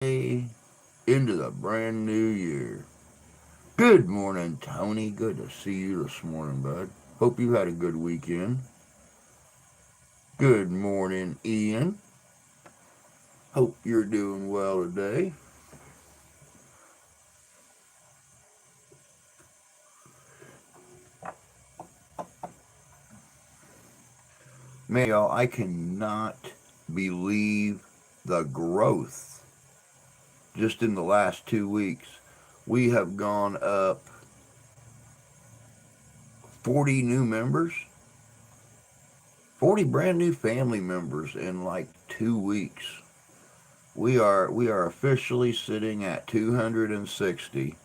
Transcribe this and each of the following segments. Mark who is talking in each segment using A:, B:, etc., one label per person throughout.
A: Into the brand new year. Good morning, Tony. Good to see you this morning, bud. Hope you had a good weekend. Good morning, Ian. Hope you're doing well today. Man, y'all, I cannot believe the growth just in the last 2 weeks. We have gone up 40 new members, 40 brand new family members in like 2 weeks. We are officially sitting at 260,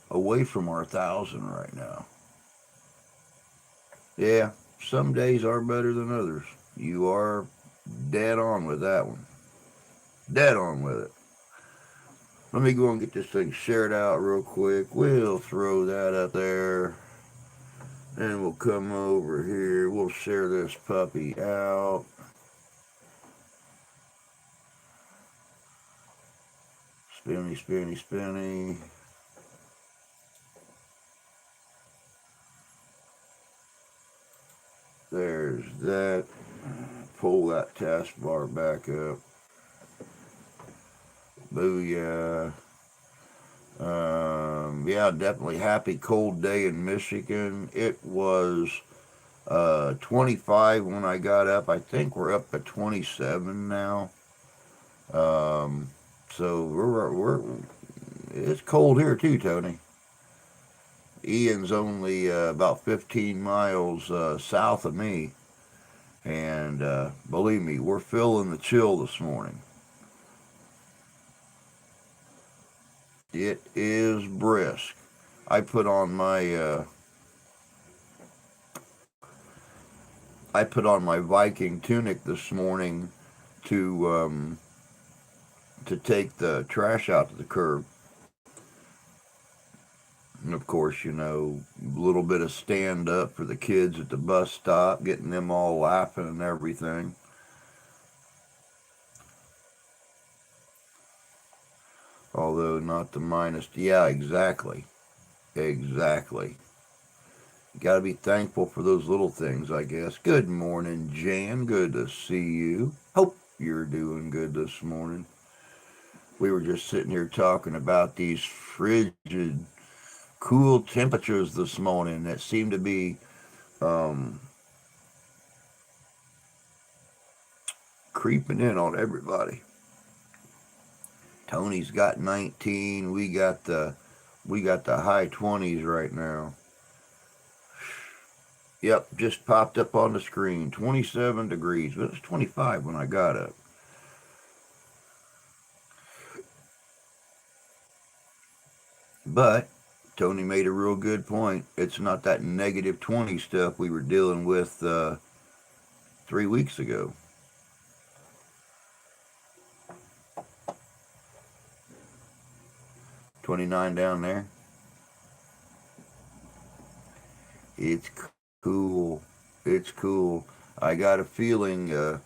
A: away from our 1,000 right now. Yeah, some days are better than others. You are dead on with that one. Dead on with it. Let me go and get this thing shared out real quick. We'll throw that up there. And we'll come over here. We'll share this puppy out. Spinny, spinny, spinny. There's that. Pull that taskbar back up. Booyah. Yeah, definitely happy cold day in Michigan. It was 25 when I got up. I think we're up to 27 now. Um, so we're it's cold here too, Tony. Ian's only about 15 miles south of me, and believe me, we're feeling the chill this morning. It is brisk. I put on my I put on my Viking tunic this morning to take the trash out to the curb. And of course, a little bit of stand up for the kids at the bus stop, getting them all laughing and everything. Although not the minus. Yeah, exactly. Exactly. Got to be thankful for those little things, I guess. Good morning, Jan. Good to see you. Hope you're doing good this morning. We were just sitting here talking about these frigid, cool temperatures this morning that seem to be um, creeping in on everybody. Tony's got 19. We got the high 20s right now. Yep, just popped up on the screen. 27 degrees. But it was 25 when I got up. But Tony made a real good point. It's not that negative 20 stuff we were dealing with 3 weeks ago. 29 down there. It's cool. It's cool. I got a feeling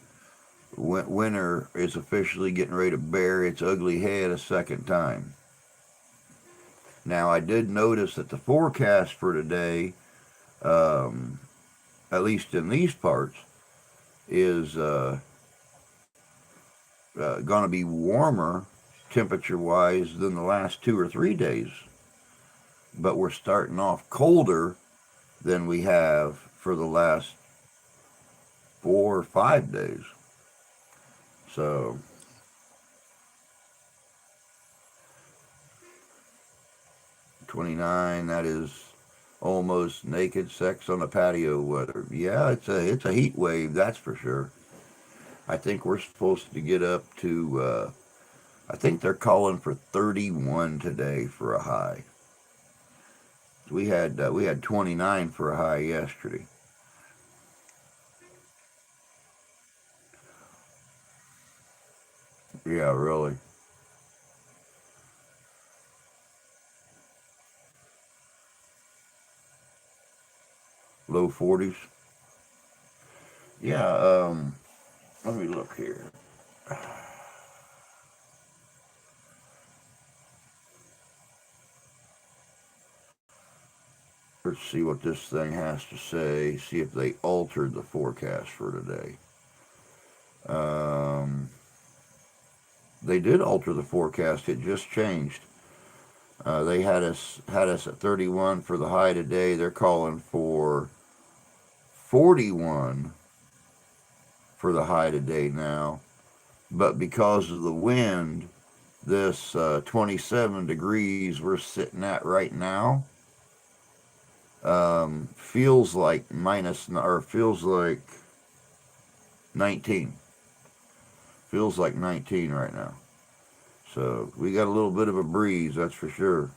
A: winter is officially getting ready to bear its ugly head a second time. Now, I did notice that the forecast for today, um, at least in these parts, is going to be warmer temperature wise than the last 2 or 3 days. But we're starting off colder than we have for the last 4 or 5 days. So 29, that is almost naked sex on a patio weather. Yeah, it's a heat wave, that's for sure. I think we're supposed to get up to I think they're calling for 31 today for a high. We had 29 for a high yesterday. Yeah, really. Low 40s. Yeah, let me look here. let's see what this thing has to say. See if they altered the forecast for today. Um, they did alter the forecast. It just changed. They had us at 31 for the high today. They're calling for 41 for the high today now. But because of the wind, this 27 degrees we're sitting at right now feels like feels like 19. Feels like 19 right now. So we got a little bit of a breeze, that's for sure.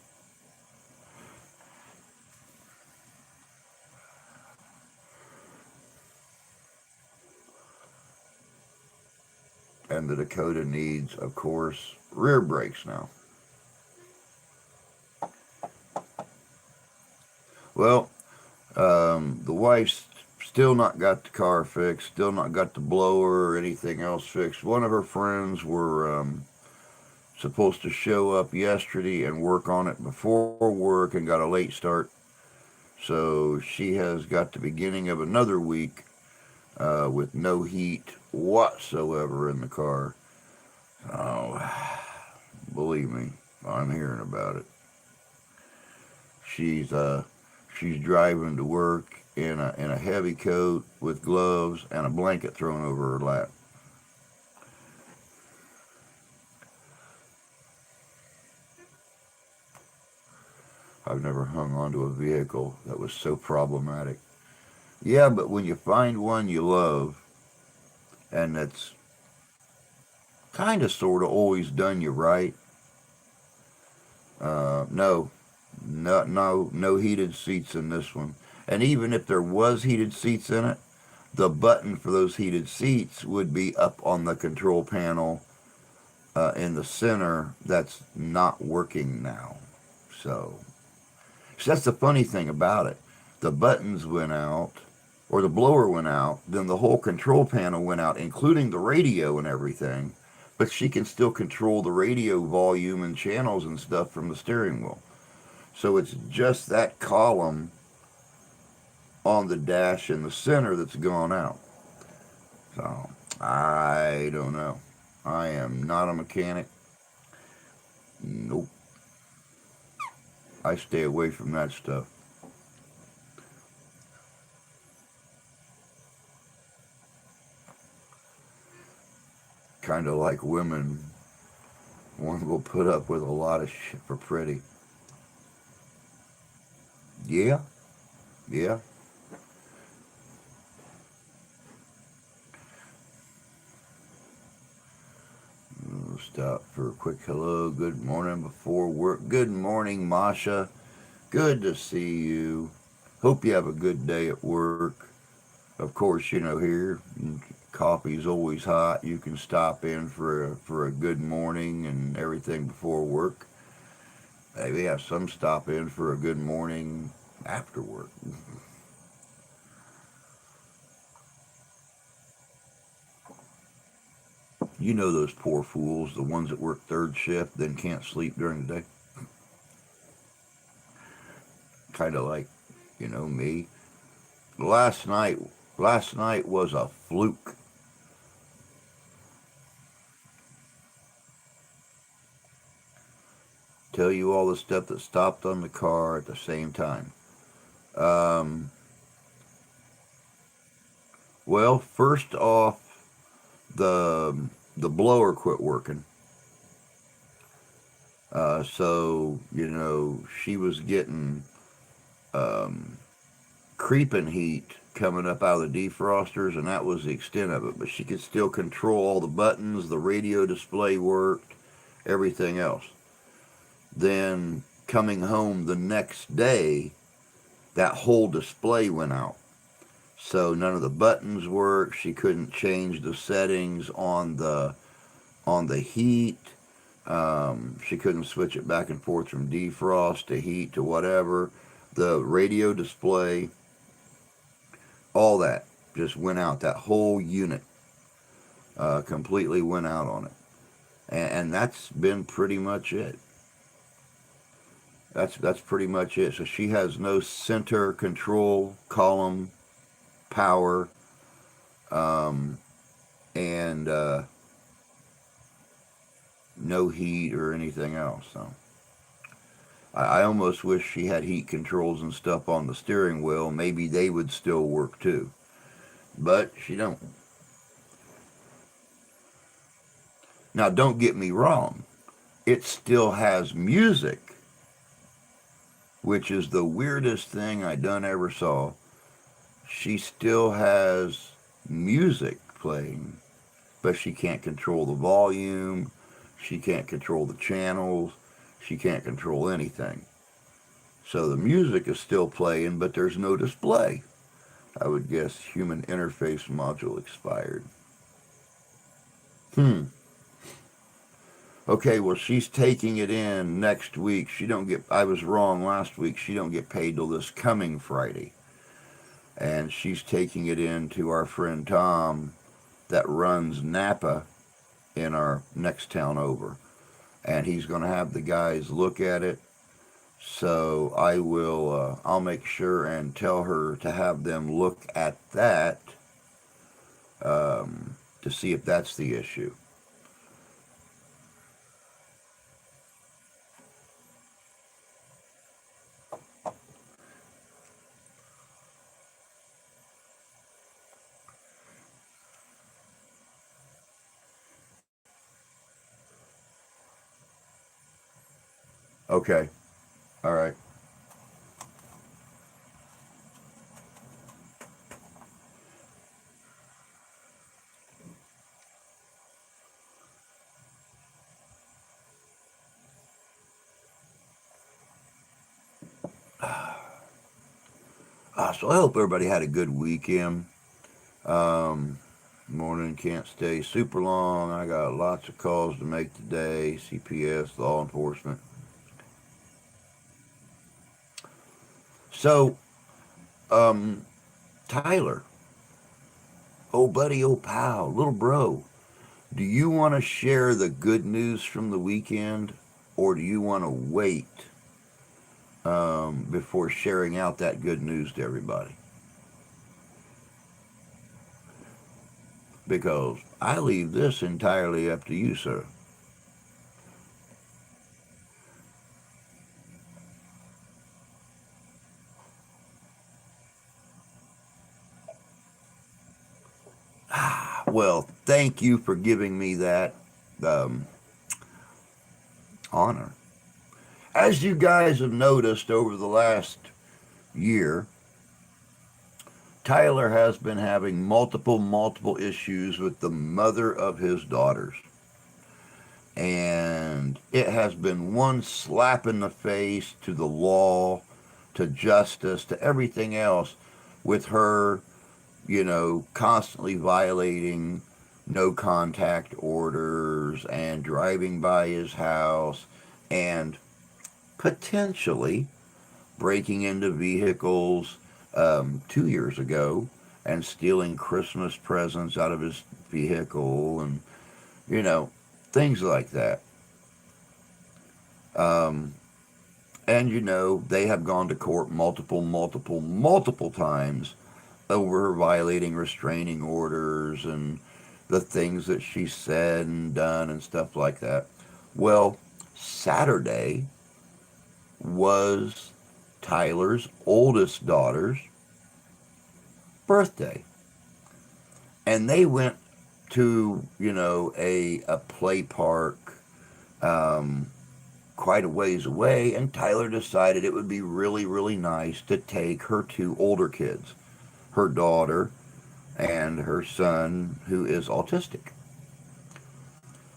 A: And the Dakota needs, of course, rear brakes now. Well, the wife's still not got the car fixed, still not got the blower or anything else fixed. One of her friends were supposed to show up yesterday and work on it before work and got a late start. So she has got the beginning of another week with no heat whatsoever in the car. Oh, believe me, I'm hearing about it. She's she's driving to work in a heavy coat with gloves and a blanket thrown over her lap. I've never hung onto a vehicle that was so problematic. Yeah, but when you find one you love and that's kind of sort of always done you right, no, no heated seats in this one. And even if there was heated seats in it, the button for those heated seats would be up on the control panel in the center. That's not working now. So that's the funny thing about it. The buttons went out, or the blower went out, then the whole control panel went out, including the radio and everything. But she can still control the radio volume and channels and stuff from the steering wheel. So it's just that column on the dash in the center that's gone out. So I don't know. I am not a mechanic. Nope. I stay away from that stuff. Kind of like women. One will put up with a lot of shit for pretty. Yeah, yeah. We'll stop for a quick hello. Good morning before work. Good morning, Masha. Good to see you. Hope you have a good day at work. Of course, here coffee's always hot. You can stop in for a good morning and everything before work. Maybe have some stop in for a good morning after work. You know those poor fools, the ones that work third shift, then can't sleep during the day. Kind of like, me. Last night, last night was a fluke. Tell you all the stuff that stopped on the car at the same time. Um, well, first off, the blower quit working. So she was getting um, creeping heat coming up out of the defrosters, and that was the extent of it. But she could still control all the buttons, the radio display worked, everything else. Then coming home the next day, that whole display went out. So none of the buttons worked. She couldn't change the settings on the heat. She couldn't switch it back and forth from defrost to heat to whatever. The radio display, all that just went out. That whole unit completely went out on it. And that's been pretty much it. That's pretty much it. So she has no center control, column, power, um, and no heat or anything else. So I almost wish she had heat controls and stuff on the steering wheel. Maybe they would still work too, but she don't. Now, don't get me wrong. It still has music, which is the weirdest thing I done ever saw. She still has music playing, but she can't control the volume. She can't control the channels. She can't control anything. So the music is still playing, but there's no display. I would guess human interface module expired. Hmm. Okay, well she's taking it in next week. She don't get I was wrong last week. She don't get paid till this coming Friday. And she's taking it in to our friend Tom that runs Napa in our next town over. And he's going to have the guys look at it. So I'll make sure and tell her to have them look at that to see if that's the issue. Okay. All right. So I hope everybody had a good weekend. Um, Morning can't stay super long. I got lots of calls to make today. CPS, law enforcement. So, um, Tyler, oh buddy, oh pal, little bro, do you want to share the good news from the weekend, or do you want to wait before sharing out that good news to everybody? Because I leave this entirely up to you, sir. Well, thank you for giving me that um, honor. As you guys have noticed over the last year, Tyler has been having multiple issues with the mother of his daughters. And it has been one slap in the face to the law, to justice, to everything else with her, constantly violating no contact orders and driving by his house and potentially breaking into vehicles 2 years ago and stealing Christmas presents out of his vehicle and, you know, things like that. Um, and, they have gone to court multiple times over her violating restraining orders and the things that she said and done and stuff like that. Well, Saturday was Tyler's oldest daughter's birthday. And they went to, a play park um, quite a ways away. And Tyler decided it would be really nice to take her two older kids, her daughter and her son, who is autistic.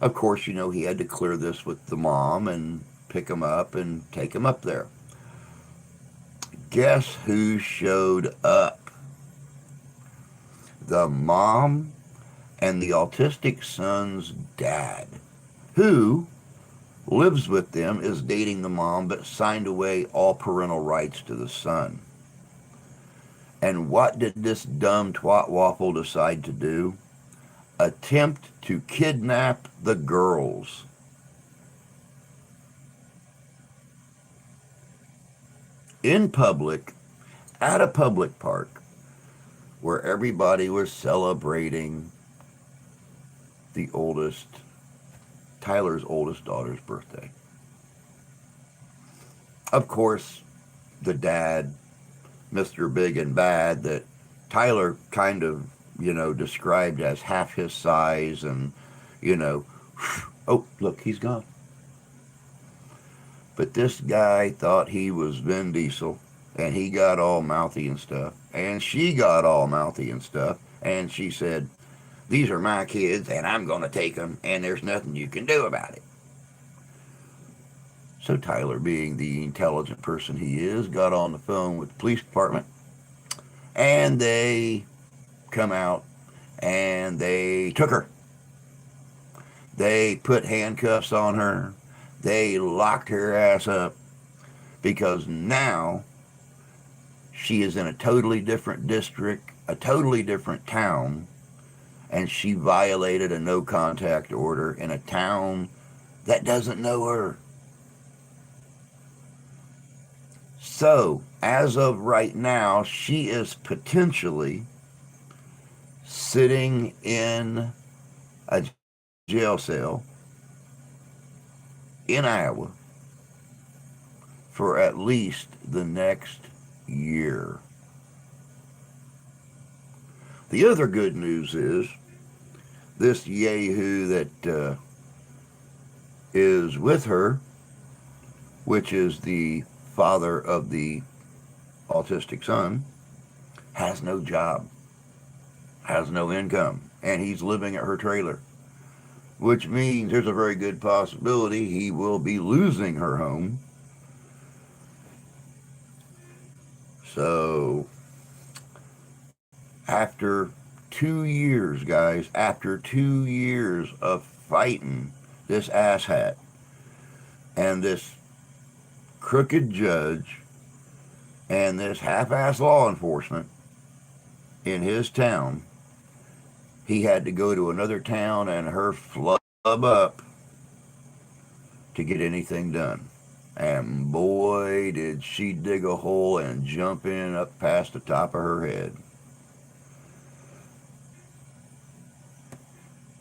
A: Of course, he had to clear this with the mom and pick him up and take him up there. Guess who showed up? The mom and the autistic son's dad, who lives with them, is dating the mom, but signed away all parental rights to the son. And what did this dumb twat waffle decide to do? Attempt to kidnap the girls. in public, at a public park, where everybody was celebrating the oldest, Tyler's oldest daughter's birthday. Of course, the dad, Mr. Big and Bad, that Tyler kind of, described as half his size and, you know, oh, look, he's gone. But this guy thought he was Vin Diesel, and he got all mouthy and stuff. And she got all mouthy and stuff. And she said, "These are my kids, and I'm going to take them, and there's nothing you can do about it." So Tyler, being the intelligent person he is, got on the phone with the police department, and they come out and they took her. They put handcuffs on her. They locked her ass up because now she is in a totally different district, a totally different town, and she violated a no contact order in a town that doesn't know her. So, as of right now, she is potentially sitting in a jail cell in Iowa for at least the next year. The other good news is this yahoo that is with her, which is the father of the autistic son, has no job, has no income, and he's living at her trailer, which means there's a very good possibility he will be losing her home. So, after 2 years, guys, after 2 years of fighting this asshat and this crooked judge and this half-ass law enforcement in his town, he had to go to another town and her flub up to get anything done. And boy, did she dig a hole and jump in up past the top of her head.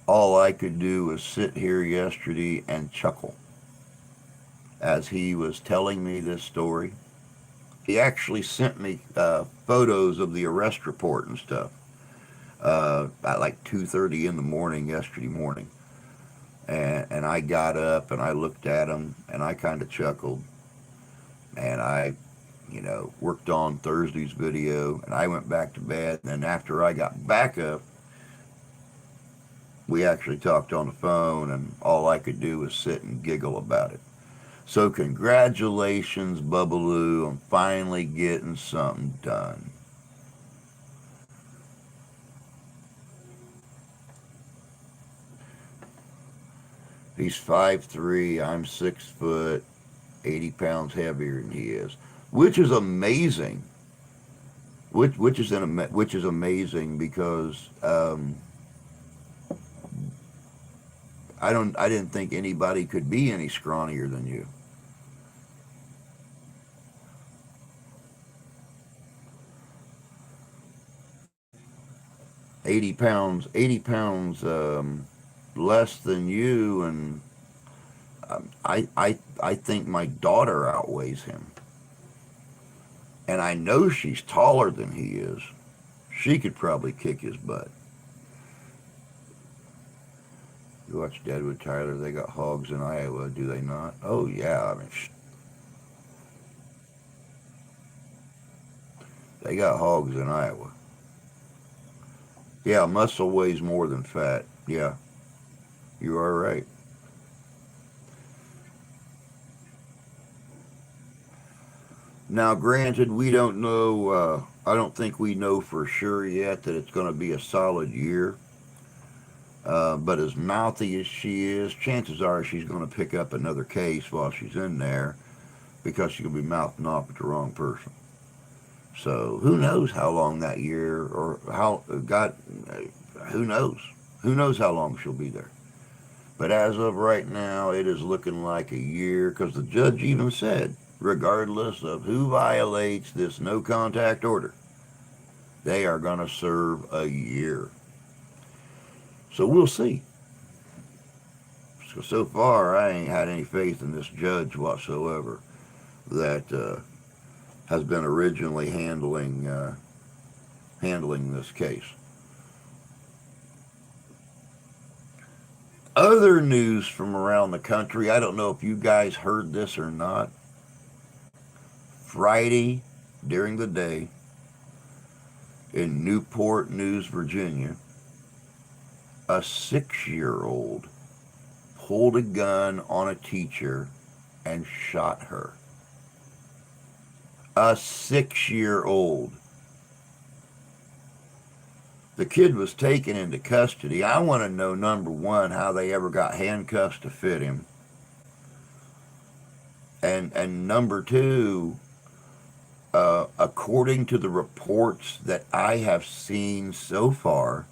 A: All I could do was sit here yesterday and chuckle as he was telling me this story. He actually sent me photos of the arrest report and stuff at like 2:30 in the morning yesterday morning. And I got up and I looked at him and I kind of chuckled. And I, worked on Thursday's video and I went back to bed. And then after I got back up, we actually talked on the phone and all I could do was sit and giggle about it. So congratulations, Bubbaloo, on finally getting something done. He's 5'3", I'm 6 foot, 80 pounds heavier than he is, which is amazing. Which is amazing because I didn't think anybody could be any scrawnier than you. 80 pounds less than you, and I think my daughter outweighs him, and I know she's taller than he is. She could probably kick his butt. You watch Deadwood, Tyler. They got hogs in Iowa, do they not? Oh yeah, I mean, they got hogs in Iowa. Yeah, muscle weighs more than fat. Yeah, you are right. Now, granted, we don't know. I don't think we know for sure yet that it's going to be a solid year. But as mouthy as she is, chances are she's going to pick up another case while she's in there because she'll be mouthing off at the wrong person. So who knows how long that year or how God, who knows? Who knows how long she'll be there? But as of right now, it is looking like a year because the judge even said regardless of who violates this no contact order, they are going to serve a year. So we'll see. So far, I ain't had any faith in this judge whatsoever that has been originally handling this case. Other news from around the country, I don't know if you guys heard this or not. Friday during the day in Newport News, Virginia, a 6-year-old pulled a gun on a teacher and shot her. A 6-year-old. The kid was taken into custody. I want to know, number one, how they ever got handcuffs to fit him. And number two, according to the reports that I have seen so far,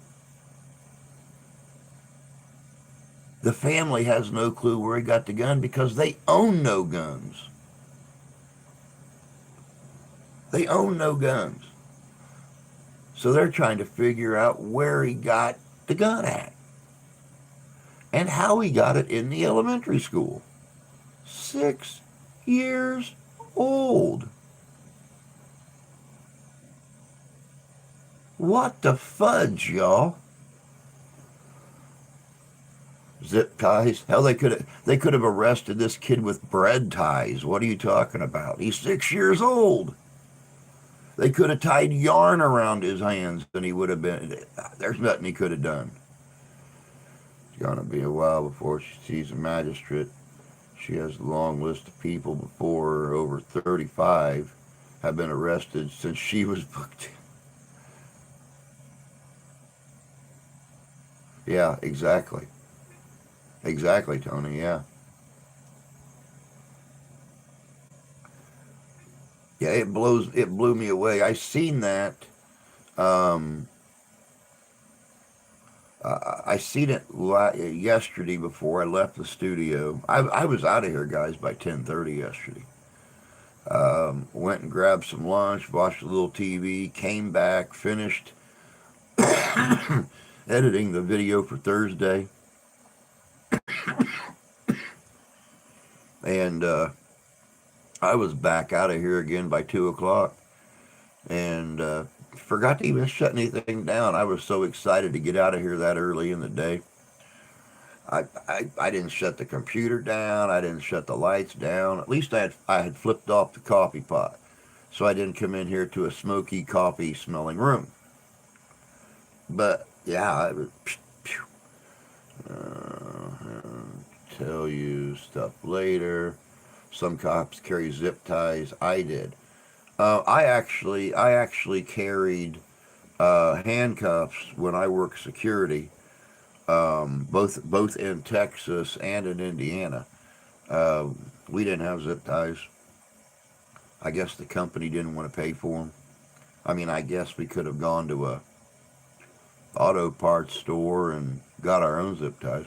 A: the family has no clue where he got the gun because they own no guns. They own no guns. So they're trying to figure out where he got the gun at and how he got it in the elementary school. 6 years old. What the fudge, y'all? Zip ties? Hell, they could have arrested this kid with bread ties. What are you talking about? He's 6 years old. They could have tied yarn around his hands and he would have been... There's nothing he could have done. It's going to be a while before she sees a magistrate. She has a long list of people before her, over 35, have been arrested since she was booked. Yeah, exactly. Exactly, Tony, yeah. Yeah, it blew me away. I seen that. Um, I seen it yesterday before I left the studio. I was out of here, guys, by 10:30 yesterday. Went and grabbed some lunch, watched a little TV, came back, finished editing the video for Thursday, and I was back out of here again by 2 o'clock, and forgot to even shut anything down. I was so excited to get out of here that early in the day. I didn't shut the computer down. I didn't shut the lights down. At least I had flipped off the coffee pot, so I didn't come in here to a smoky coffee smelling room. But yeah, I was. Tell you stuff later. Some cops carry zip ties. I did. I actually carried handcuffs when I worked security, both in Texas and in Indiana. Uh, we didn't have zip ties. I guess the company didn't want to pay for them. I mean, I guess we could have gone to a auto parts store and got our own zip ties.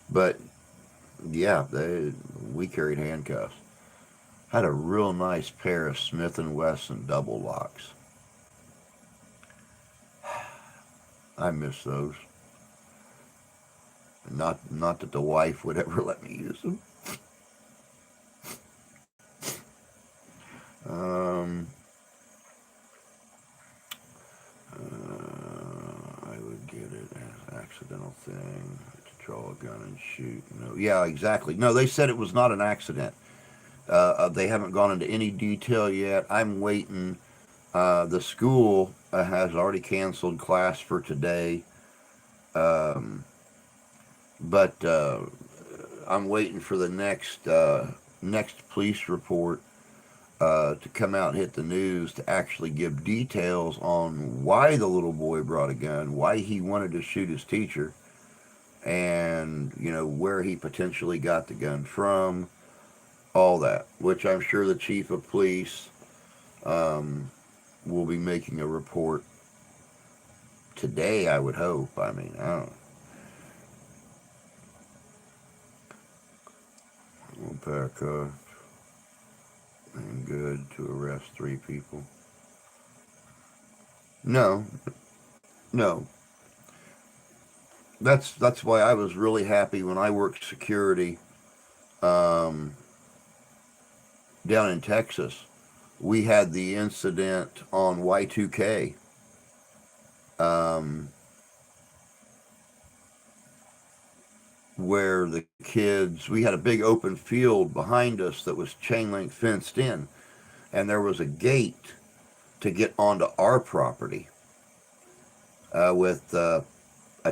A: But yeah, we carried handcuffs. Had a real nice pair of Smith and Wesson double locks. I miss those. Not that the wife would ever let me use them. Um, I would get it as an accidental thing to draw a gun and shoot. No, yeah, exactly. No, they said it was not an accident. They haven't gone into any detail yet. I'm waiting. The school has already canceled class for today, um, but I'm waiting for the next police report to come out and hit the news to actually give details on why the little boy brought a gun, why he wanted to shoot his teacher, and where he potentially got the gun from, all that. Which I'm sure the chief of police will be making a report today. I would hope. I mean, I don't know. We'll pack And good to arrest 3 people. No, no. That's why I was really happy when I worked security um, down in Texas. We had the incident on Y2K. Um, where the kids, we had a big open field behind us that was chain link fenced in, and there was a gate to get onto our property with a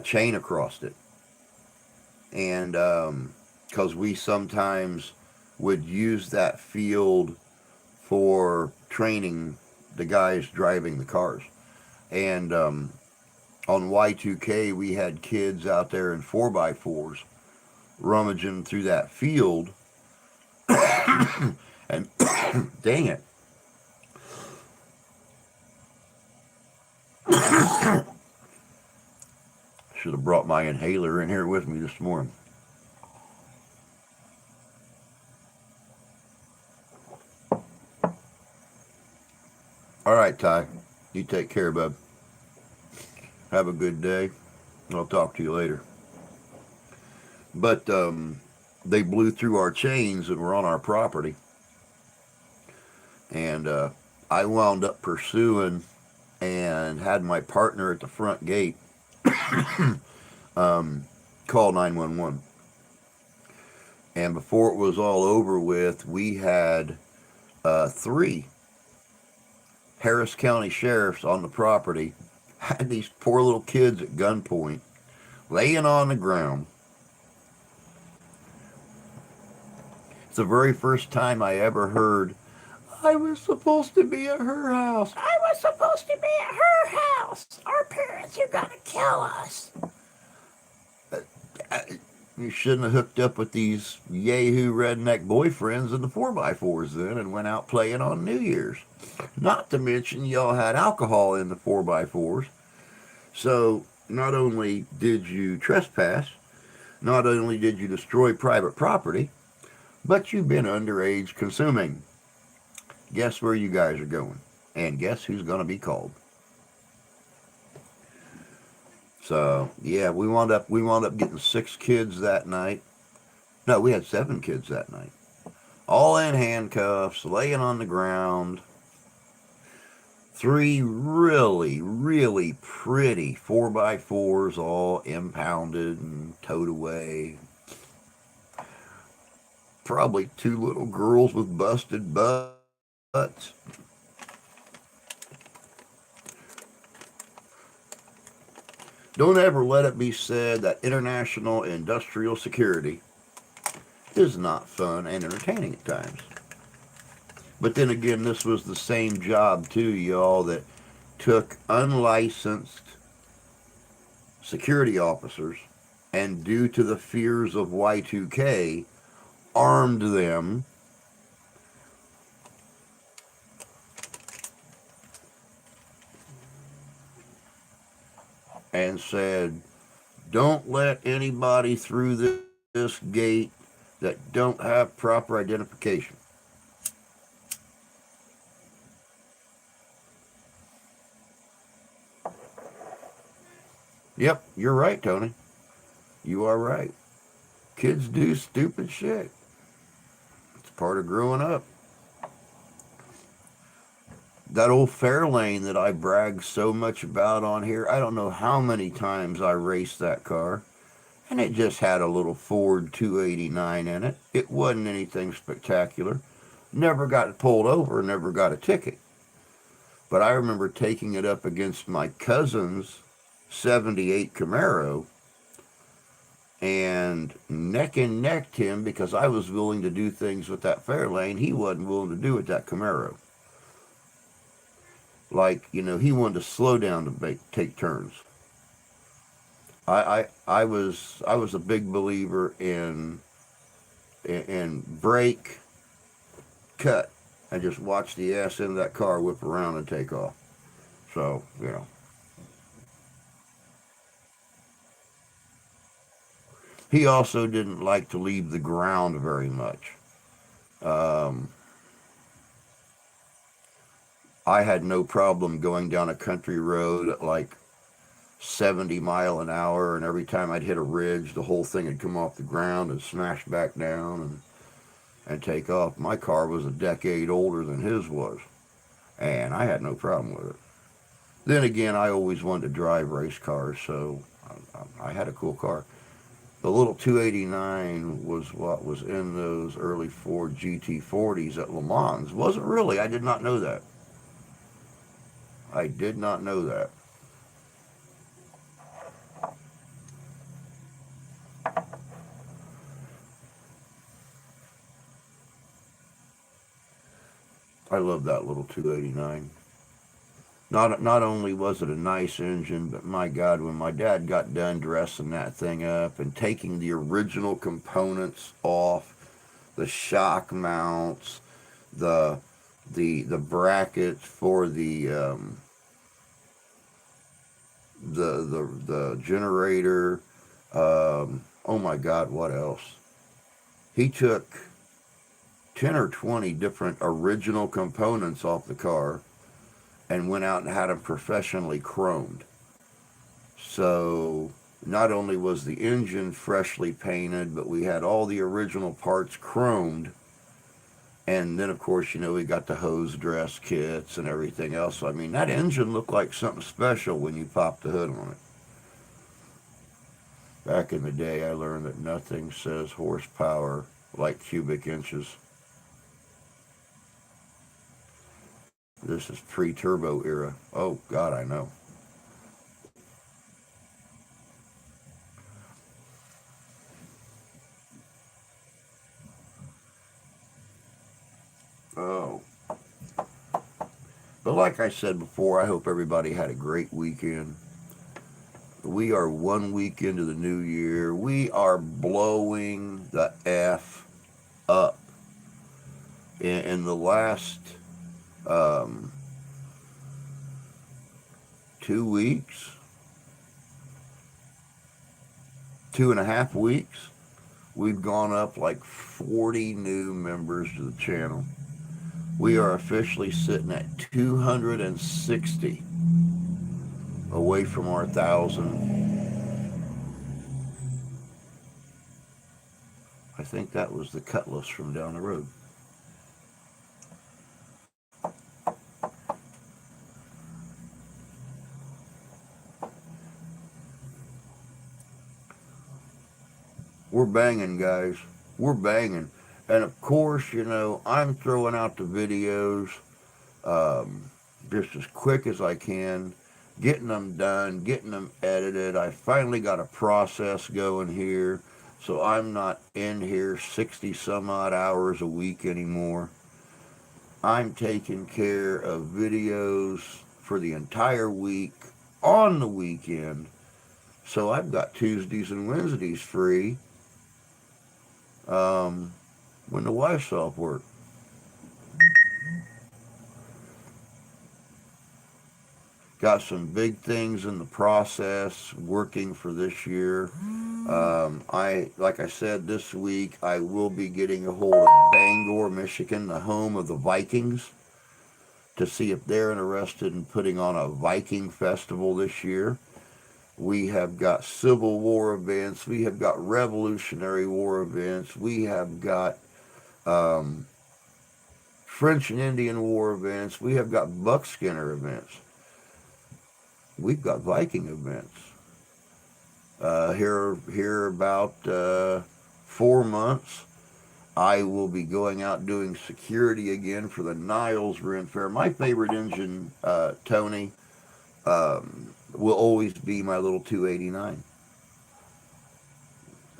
A: chain across it. And because we sometimes would use that field for training the guys driving the cars. And on Y2K, we had kids out there in 4x4s rummaging through that field. And dang it, should have brought my inhaler in here with me this morning. All right, Ty. You take care, bub. Have a good day. I'll talk to you later. But they blew through our chains and were on our property. And I wound up pursuing and had my partner at the front gate call 911. And before it was all over with, we had 3 Harris County sheriffs on the property, had these poor little kids at gunpoint, laying on the ground. It's the very first time I ever heard, I was supposed to be at her house. I was supposed to be at her house. Our parents are going to kill us. You shouldn't have hooked up with these yahoo redneck boyfriends in the 4x4s then and went out playing on New Year's. Not to mention, y'all had alcohol in the 4x4s. So, not only did you trespass, not only did you destroy private property, but you've been underage consuming. Guess where you guys are going? And guess who's going to be called? So, yeah, we wound up getting 6 kids that night. No, we had 7 kids that night. All in handcuffs, laying on the ground. 3 really, really pretty 4x4s, all impounded and towed away. Probably 2 little girls with busted butts. Don't ever let it be said that international industrial security is not fun and entertaining at times. But then again, this was the same job too, y'all, that took unlicensed security officers and, due to the fears of Y2K, armed them and said, don't let anybody through this gate that don't have proper identification. Yep, you're right, Tony. You are right. Kids do stupid shit. It's part of growing up. That old Fairlane that I brag so much about on here, I don't know how many times I raced that car. And it just had a little Ford 289 in it. It wasn't anything spectacular. Never got pulled over, never got a ticket. But I remember taking it up against my cousin's 78 Camaro and neck and necked him because I was willing to do things with that Fairlane he wasn't willing to do with that Camaro. Like, he wanted to slow down to take turns. I was a big believer in brake, cut, and just watch the ass end of that car whip around and take off. So, he also didn't like to leave the ground very much. Um, I had no problem going down a country road at like 70 mile an hour, and every time I'd hit a ridge, the whole thing would come off the ground and smash back down and take off. My car was a decade older than his was, and I had no problem with it. Then again, I always wanted to drive race cars, so I had a cool car. The little 289 was what was in those early Ford GT40s at Le Mans. Wasn't really. I did not know that. I did not know that. I love that little 289. Not only was it a nice engine, but my God, when my dad got done dressing that thing up and taking the original components off, the shock mounts, the the brackets for the generator. Oh my God, what else? He took 10 or 20 different original components off the car and went out and had them professionally chromed. So not only was the engine freshly painted, but we had all the original parts chromed. And then, of course, we got the hose dress kits and everything else. So, I mean, that engine looked like something special when you popped the hood on it. Back in the day, I learned that nothing says horsepower like cubic inches. This is pre-turbo era. Oh, God, I know. Oh. But like I said before, I hope everybody had a great weekend. We are 1 week into the new year. We are blowing the F up. In the last um, 2 weeks, 2.5 weeks, we've gone up like 40 new members to the channel. We are officially sitting at 260 away from our 1,000. I think that was the Cutlass from down the road. We're banging, guys. We're banging. And of course, I'm throwing out the videos just as quick as I can, getting them done, getting them edited. I finally got a process going here, so I'm not in here 60 some odd hours a week anymore. I'm taking care of videos for the entire week on the weekend. So I've got Tuesdays and Wednesdays free um, when the wife's off work. Got some big things in the process working for this year. Like I said, this week I will be getting a hold of Bangor, Michigan, the home of the Vikings, to see if they're interested in putting on a Viking festival this year. We have got Civil War events. We have got Revolutionary War events. We have got um, French and Indian War events. We have got Buckskinner events. We've got Viking events. Here about 4 months, I will be going out doing security again for the Niles Ren Fair. My favorite engine, Tony, will always be my little 289.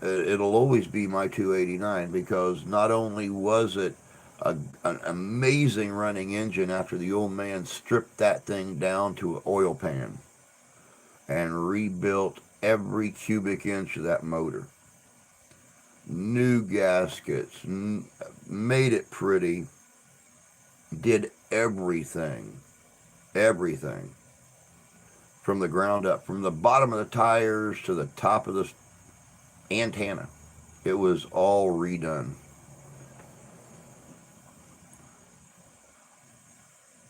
A: It'll always be my 289 because not only was it an amazing running engine after the old man stripped that thing down to an oil pan and rebuilt every cubic inch of that motor. New gaskets, made it pretty, did everything from the ground up, from the bottom of the tires to the top of the antenna. It was all redone.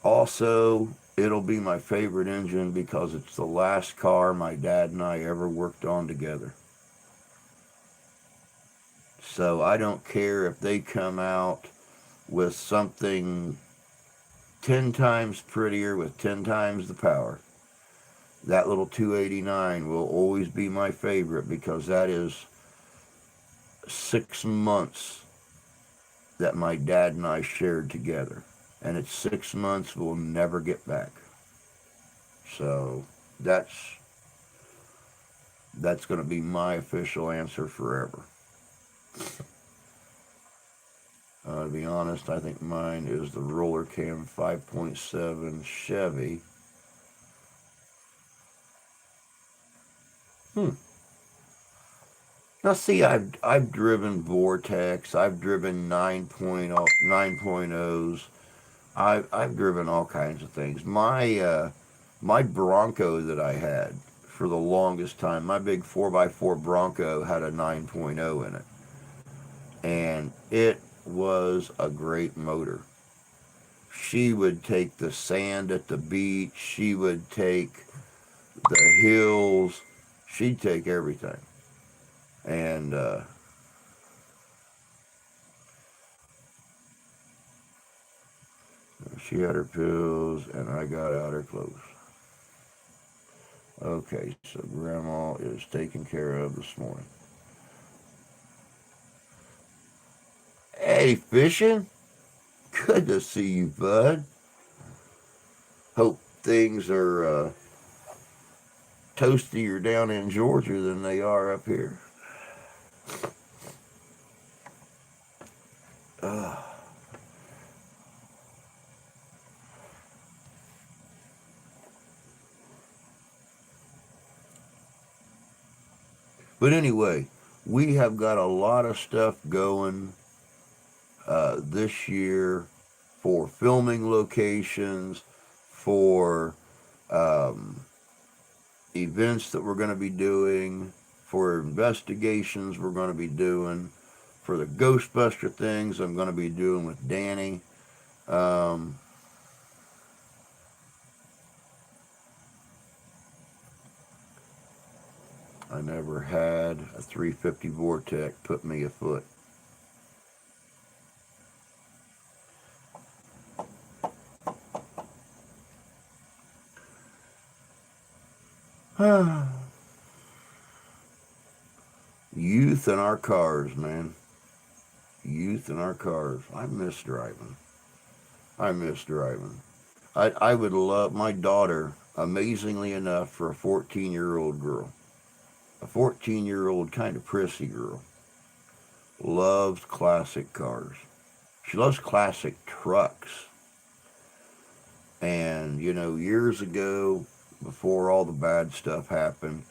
A: Also, it'll be my favorite engine because it's the last car my dad and I ever worked on together. So I don't care if they come out with something 10 times prettier with 10 times the power. That little 289 will always be my favorite because that is 6 months that my dad and I shared together. And it's 6 months we'll never get back. So that's that's going to be my official answer forever. To be honest, I think mine is the Roller Cam 5.7 Chevy. Hmm. Now, see, I've driven Vortex, I've driven 9.0s, I've driven all kinds of things. My Bronco that I had for the longest time, my big 4x4 Bronco had a 9.0 in it, and it was a great motor. She would take the sand at the beach, she would take the hills, she'd take everything. And she had her pills, and I got out her clothes. Okay, so Grandma is taken care of this morning. Hey, fishing? Good to see you, bud. Hope things are toastier down in Georgia than they are up here. Uh, but anyway, we have got a lot of stuff going this year for filming locations, for um, events that we're going to be doing, for investigations we're going to be doing, for the Ghostbuster things I'm going to be doing with Danny. Um, I never had a 350 Vortex put me afoot. Youth in our cars, man. Youth in our cars. I miss driving. I miss driving. I would love my daughter, amazingly enough, for a 14-year-old girl. A 14-year-old kind of prissy girl. Loves classic cars. She loves classic trucks. And, years ago, before all the bad stuff happened,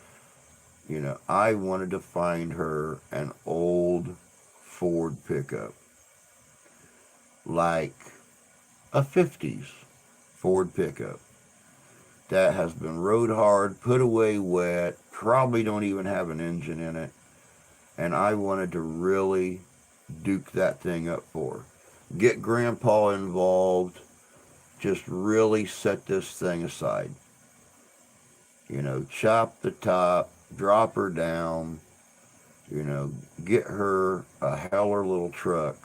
A: I wanted to find her an old Ford pickup. Like a 50s Ford pickup that has been rode hard, put away wet, probably don't even have an engine in it. And I wanted to really duke that thing up for her. Get Grandpa involved, just really set this thing aside. Chop the top, drop her down, you know, get her a Heller little truck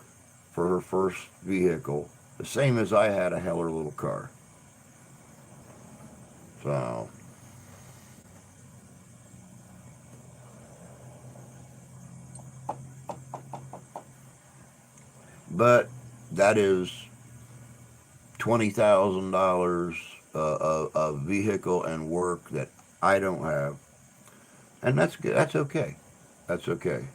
A: for her first vehicle, the same as I had a Heller little car. So, but that is $20,000 of vehicle and work that I don't have, and that's good. That's okay. That's okay.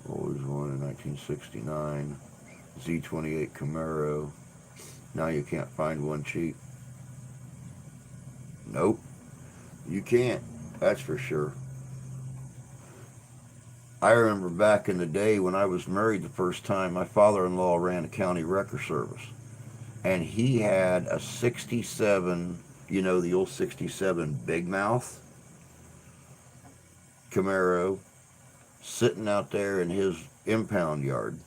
A: Always one in 1969 Z28 Camaro. Now you can't find one cheap. Nope, you can't. That's for sure. I remember back in the day when I was married the first time, my father-in-law ran a county wrecker service, and he had a 67, the old 67 Big Mouth Camaro. sitting out there in his impound yard,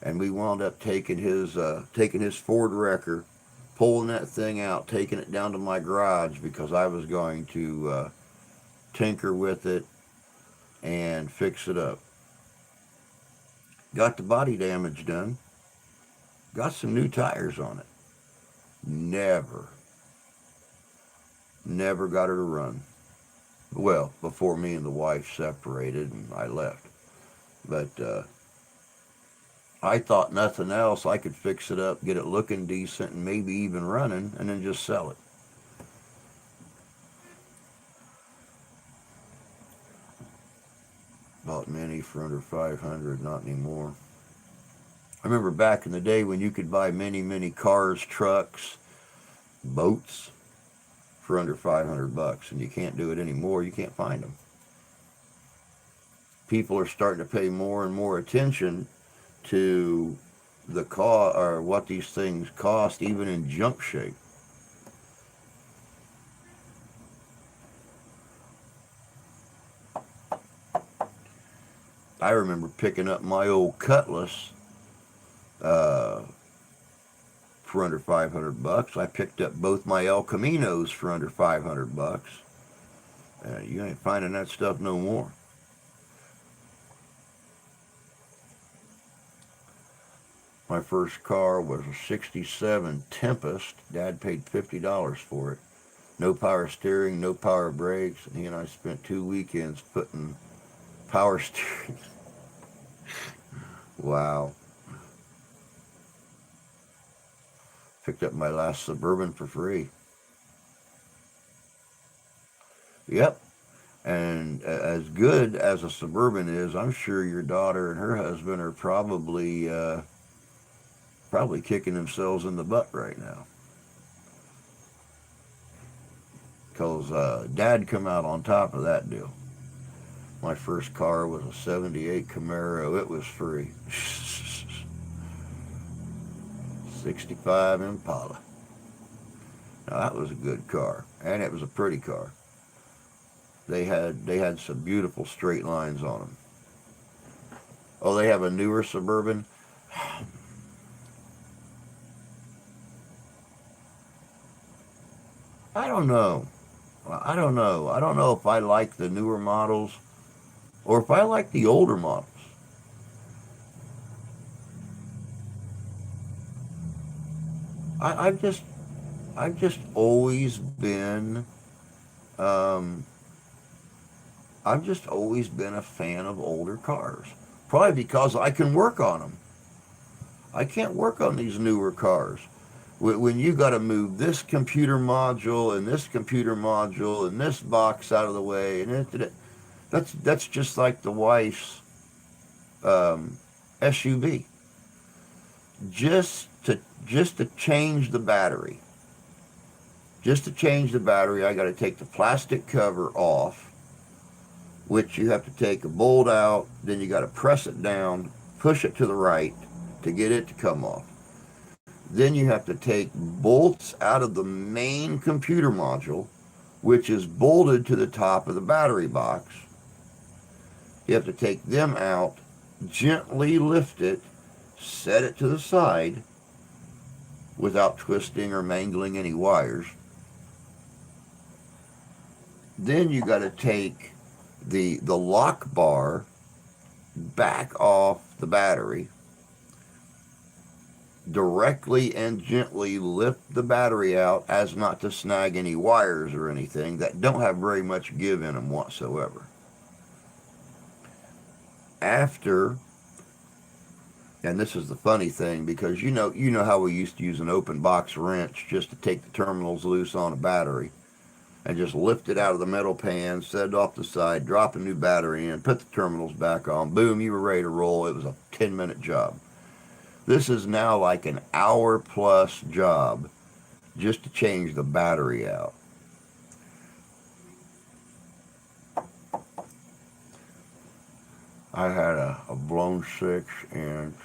A: and we wound up taking his Ford wrecker, pulling that thing out, taking it down to my garage because I was going to tinker with it and fix it up. Got the body damage done. Got some new tires on it. Never, never got her to run. Well, before me and the wife separated and I left. But I thought nothing else. I could fix it up, get it looking decent, and maybe even running, and then just sell it. Bought many for under 500, not anymore. I remember back in the day when you could buy many cars, trucks, boats for under 500 bucks, and you can't do it anymore. You can't find them. People are starting to pay more and more attention to the cost or what these things cost, even in junk shape. I remember picking up my old Cutlass uh, for under 500 bucks. I picked up both my El Caminos for under 500 bucks. You ain't finding that stuff no more. My first car was a 67 Tempest. Dad paid $50 for it. No power steering, no power brakes. And he and I spent 2 weekends putting power steering. Wow. Picked up my last Suburban for free. Yep. And as good as a Suburban is, I'm sure your daughter and her husband are probably kicking themselves in the butt right now. Because Dad come out on top of that deal. My first car was a 78 Camaro. It was free. 65 Impala. Now that was a good car. And it was a pretty car. They had some beautiful straight lines on them. Oh, they have a newer Suburban. I don't know. I don't know. I don't know if I like the newer models or if I like the older models. I, I've just I've just always been um, I've just always been a fan of older cars. Probably because I can work on them. I can't work on these newer cars. When you got to move this computer module and this computer module and this box out of the way, and that's just like the wife's um, SUV. Just to just to change the battery, just to change the battery, I got to take the plastic cover off, which you have to take a bolt out. Then you got to press it down, push it to the right to get it to come off. Then you have to take bolts out of the main computer module, which is bolted to the top of the battery box. You have to take them out, gently lift it, set it to the side without twisting or mangling any wires. Then you got to take the lock bar back off the battery, directly and gently lift the battery out as not to snag any wires or anything that don't have very much give in them whatsoever. After, and this is the funny thing, because you know how we used to use an open box wrench just to take the terminals loose on a battery and just lift it out of the metal pan, set it off the side, drop a new battery in, put the terminals back on, boom, you were ready to roll. It was a 10-minute job. This is now like an hour plus job just to change the battery out. I had a blown 6-inch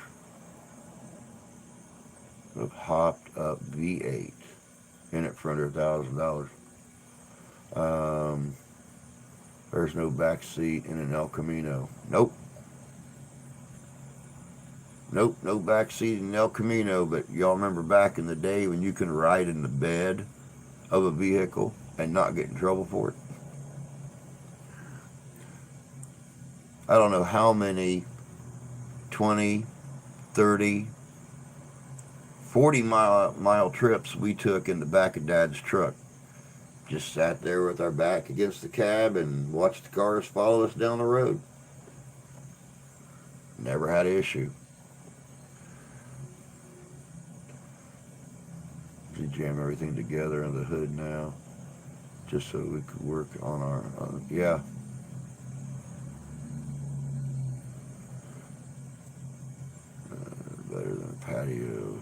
A: with hopped up V8 in it for under $1,000. Um, There's no back seat in an El Camino. Nope. Nope, no back seat in El Camino, but y'all remember back in the day when you can ride in the bed of a vehicle and not get in trouble for it? I don't know how many 20, 30, 40 mile trips we took in the back of Dad's truck. Just sat there with our back against the cab and watched the cars follow us down the road. Never had an issue. We jam everything together in the hood now, just so we could work on our, yeah. Better than a patio.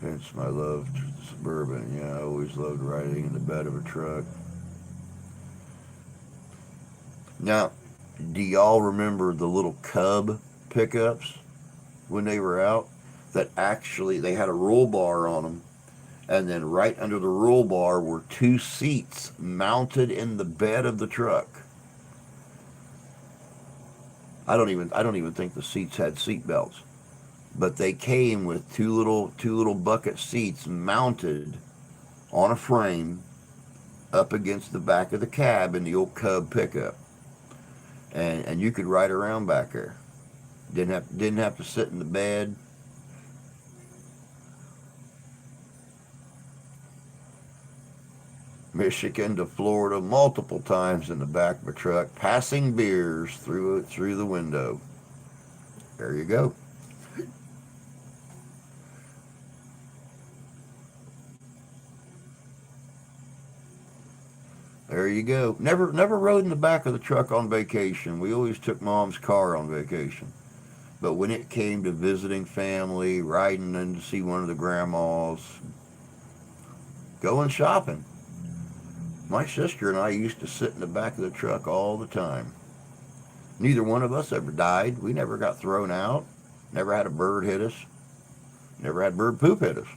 A: Hence my love to Suburban. Yeah, I always loved riding in the bed of a truck. Now, do y'all remember the little Cub pickups when they were out? That actually, they had a roll bar on them, and then right under the roll bar were two seats mounted in the bed of the truck. I don't even think the seats had seat belts, but they came with two little bucket seats mounted on a frame up against the back of the cab in the old Cub pickup, and you could ride around back there. Didn't have to sit in the bed. Michigan to Florida multiple times in the back of a truck, passing beers through the window. There you go. There you go. Never rode in the back of the truck on vacation. We always took Mom's car on vacation. But when it came to visiting family, riding in to see one of the grandmas, going shopping, my sister and I used to sit in the back of the truck all the time. Neither one of us ever died. We never got thrown out. Never had a bird hit us. Never had bird poop hit us.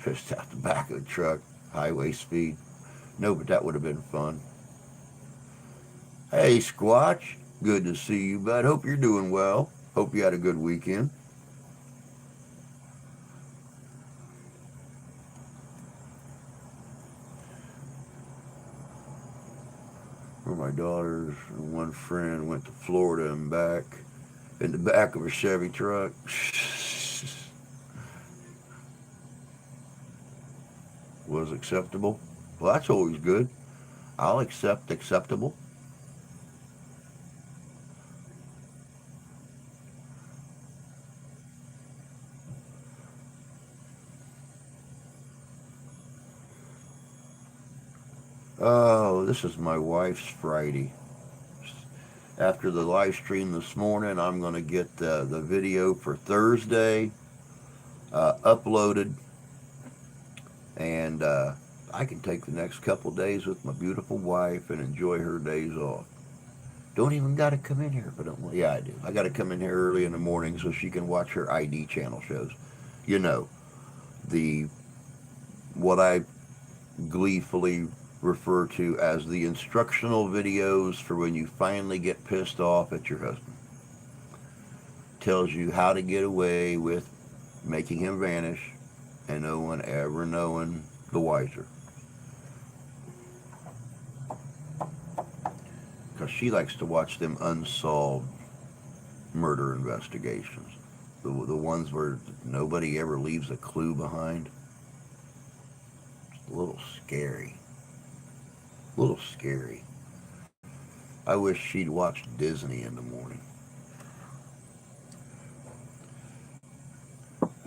A: Just out the back of the truck, highway speed. No, but that would have been fun. Hey, Squatch. Good to see you, bud. Hope you're doing well. Hope you had a good weekend. Where my daughters and one friend went to Florida and back in the back of a Chevy truck. Was acceptable. Well, that's always good. I'll accept acceptable. Oh, this is my wife's Friday. After the live stream this morning, I'm going to get the video for Thursday uploaded, and I can take the next couple days with my beautiful wife and enjoy her days off. Don't even got to come in here if I don't want. Yeah, I do. I got to come in here early in the morning so she can watch her ID channel shows. You know, the what I gleefully refer to as the instructional videos for when you finally get pissed off at your husband. Tells you how to get away with making him vanish and no one ever knowing the wiser. Because she likes to watch them unsolved murder investigations. The ones where nobody ever leaves a clue behind. It's a little scary. A little scary. I wish she'd watch Disney in the morning.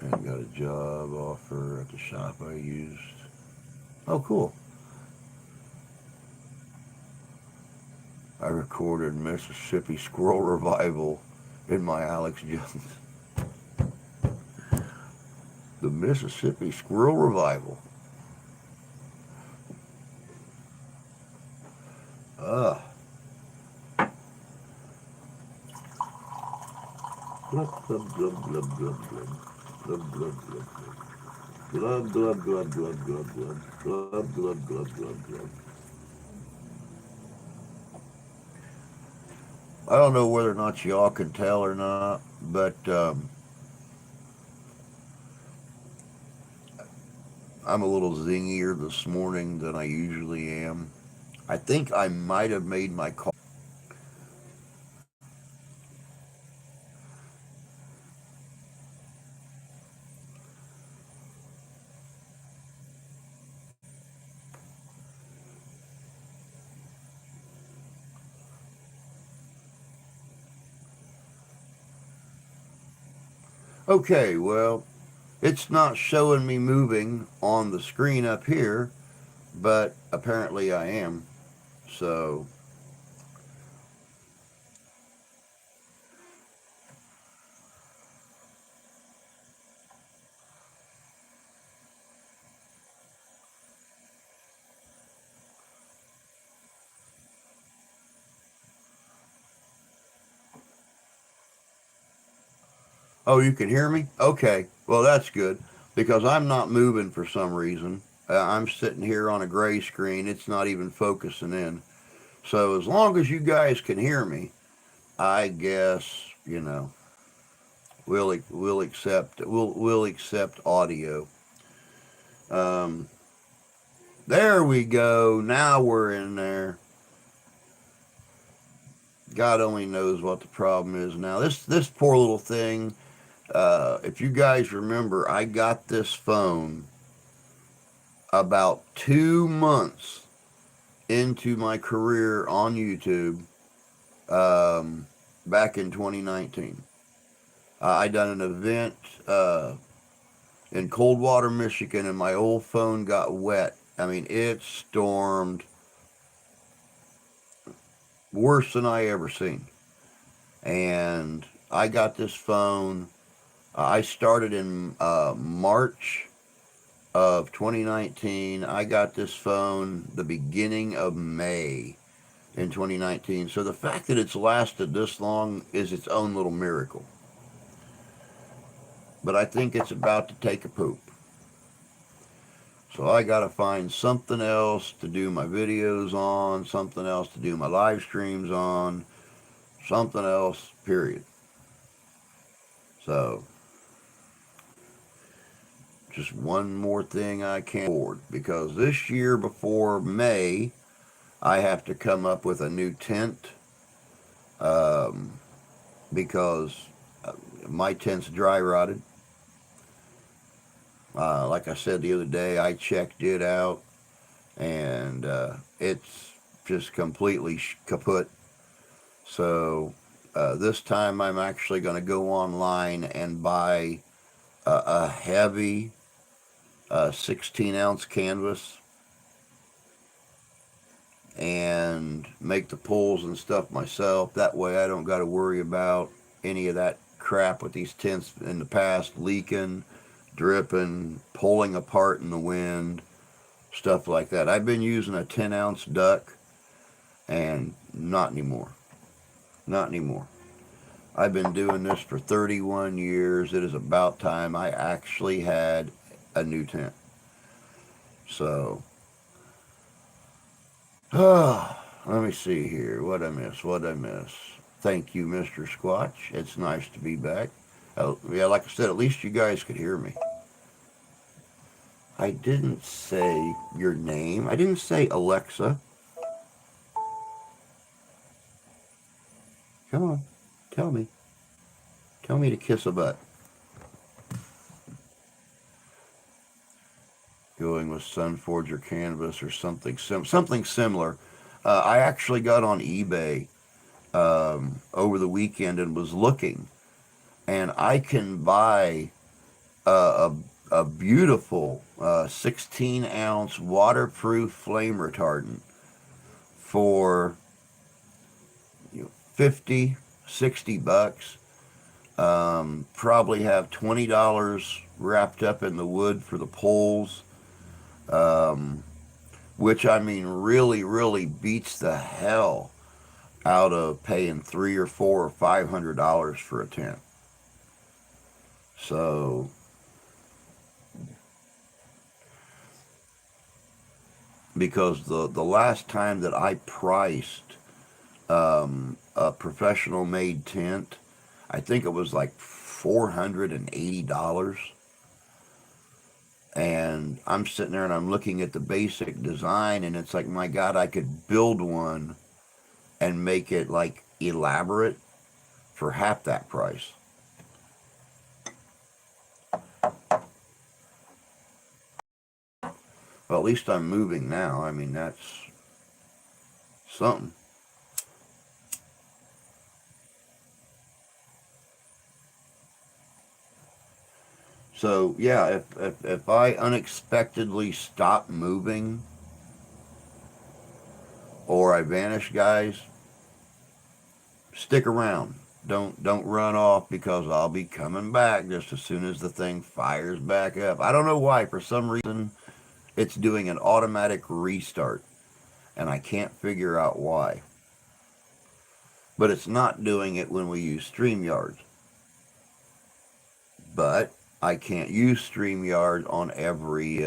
A: And got a job offer at the shop I used. Oh, cool. I recorded Mississippi Squirrel Revival in my Alex Jones. The Mississippi Squirrel Revival. Ah. Glub, glub, glub, glub, glub, glub. Glub, glub, glub, glub. Glub, glub, glub, glub, glub, glub. Glub, glub, glub, glub, glub. I don't know whether or not y'all can tell or not, but I'm a little zingier this morning than I usually am. I think I might have made my call. Okay, well, it's not showing me moving on the screen up here, but apparently I am. So, oh, you can hear me? Okay, well, that's good because I'm not moving for some reason. I'm sitting here on a gray screen, it's not even focusing in. So, as long as you guys can hear me, I guess, we'll accept audio. Um, there we go. Now we're in there. God only knows what the problem is now. This poor little thing. If you guys remember, I got this phone about 2 months into my career on YouTube um, back in 2019. I done an event in Coldwater, Michigan, and my old phone got wet. I mean, it stormed worse than I ever seen. And I got this phone. I started in March of 2019. I got this phone the beginning of May in 2019. So the fact that it's lasted this long is its own little miracle. But I think it's about to take a poop. So I got to find something else to do my videos on, something else to do my live streams on, something else, period. So just one more thing I can't afford because this year before May, I have to come up with a new tent um, because my tent's dry rotted. Like I said the other day, I checked it out and it's just completely kaput. So this time I'm actually going to go online and buy a heavy 16-ounce canvas and make the pulls and stuff myself. That way I don't got to worry about any of that crap with these tents in the past leaking, dripping, pulling apart in the wind, stuff like that. I've been using a 10-ounce duck and not anymore. Not anymore. I've been doing this for 31 years. It is about time I actually had a new tent. So, let me see here. What I miss? What I miss? Thank you, Mr. Squatch. It's nice to be back. Yeah, like I said, at least you guys could hear me. I didn't say your name. I didn't say Alexa. Come on, tell me. Tell me to kiss a butt. Going with Sunforger canvas or something similar. I actually got on eBay over the weekend and was looking, and I can buy a beautiful 16-ounce waterproof flame retardant for 50, 60 bucks. Probably have $20 wrapped up in the wood for the poles, um, which I mean really beats the hell out of paying $300 or $400 or $500 for a tent. So, because the last time that I priced a professional made tent, I think it was like $480. And I'm sitting there and I'm looking at the basic design, and it's like, my God, I could build one and make it like elaborate for half that price. Well, at least I'm moving now. I mean, that's something. So yeah, if I unexpectedly stop moving or I vanish, guys, stick around. Don't run off, because I'll be coming back just as soon as the thing fires back up. I don't know why. For some reason, it's doing an automatic restart, and I can't figure out why. But it's not doing it when we use StreamYard. But I can't use StreamYard on every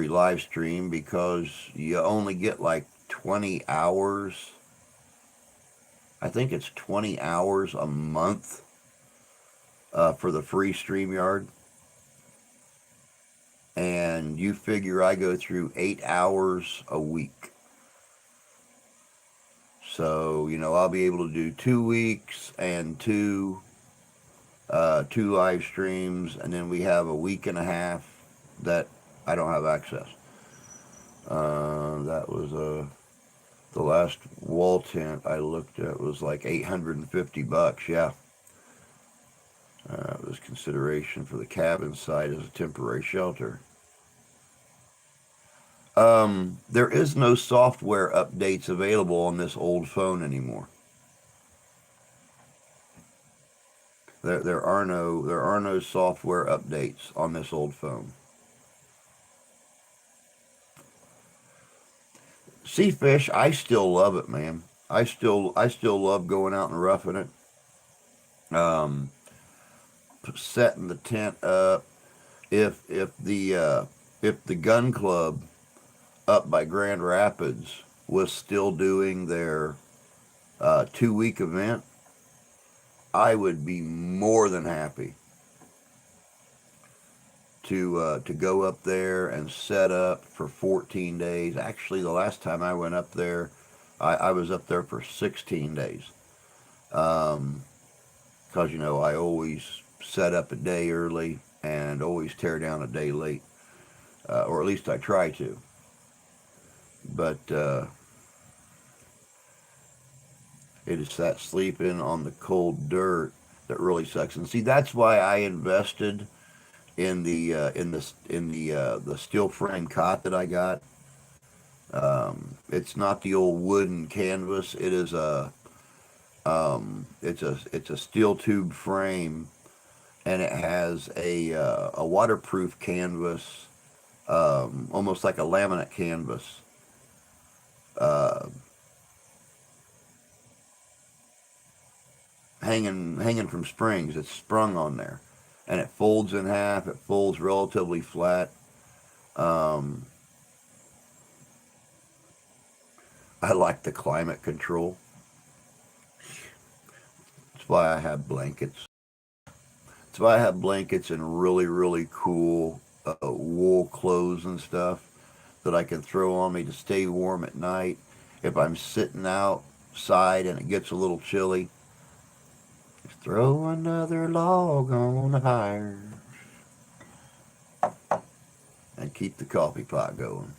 A: live stream, because you only get like 20 hours. I think it's 20 hours a month for the free StreamYard. And you figure I go through 8 hours a week. So, I'll be able to do 2 weeks and two live streams, and then we have a week and a half that I don't have access. That was the last wall tent I looked at was like $850. Yeah, it was consideration for the cabin site as a temporary shelter. There is no software updates available on this old phone anymore. There are no software updates on this old phone. Sea fish, I still love it, man. I still love going out and roughing it. Um, Setting the tent up. If the gun club up by Grand Rapids was still doing their 2 week event, I would be more than happy to go up there and set up for 14 days. Actually, the last time I went up there, I was up there for 16 days. Because, I always set up a day early and always tear down a day late. Or at least I try to. But it is that sleeping on the cold dirt that really sucks. And see, that's why I invested in the steel frame cot that I got. It's not the old wooden canvas. It is it's a steel tube frame, and it has a waterproof canvas, almost like a laminate canvas. Uh, hanging from springs. It's sprung on there, and it folds in half. It folds relatively flat. Um, I like the climate control. That's why I have blankets. That's why I have blankets and really, really cool wool clothes and stuff that I can throw on me to stay warm at night. If I'm sitting outside and it gets a little chilly, just throw another log on the fire and keep the coffee pot going.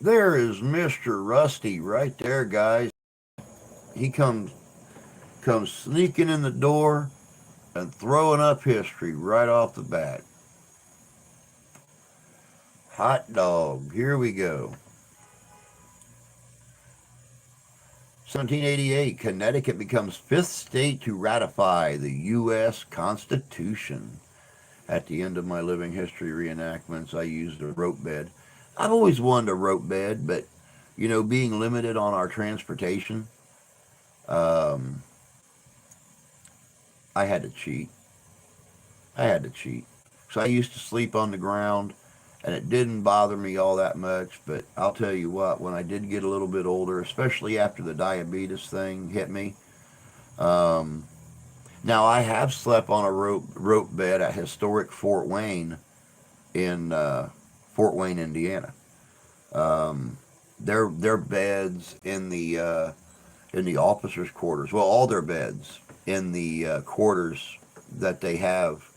A: There is Mr. Rusty right there, guys. He comes sneaking in the door and throwing up history right off the bat. Hot dog. Here we go. 1788, Connecticut becomes fifth state to ratify the U.S. Constitution. At the end of my living history reenactments, I used a rope bed. I've always wanted a rope bed, but being limited on our transportation, um, I had to cheat. I had to cheat. So I used to sleep on the ground, and it didn't bother me all that much. But I'll tell you what, when I did get a little bit older, especially after the diabetes thing hit me, um, now I have slept on a rope bed at historic Fort Wayne, Indiana. Um, their beds in the officers' quarters. Well, all their beds in the quarters that they have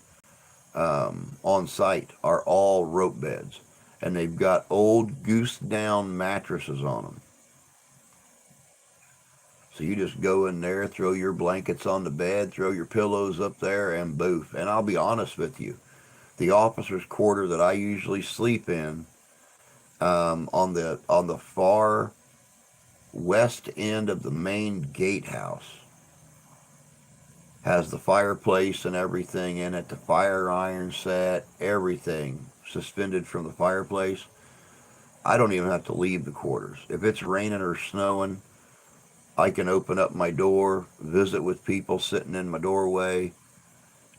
A: on site are all rope beds, and they've got old goose down mattresses on them. So you just go in there, throw your blankets on the bed, throw your pillows up there, and boof. And I'll be honest with you, the officers' quarter that I usually sleep in, on the far west end of the main gatehouse, has the fireplace and everything in it, the fire iron set, everything suspended from the fireplace. I don't even have to leave the quarters. If it's raining or snowing, I can open up my door, visit with people sitting in my doorway,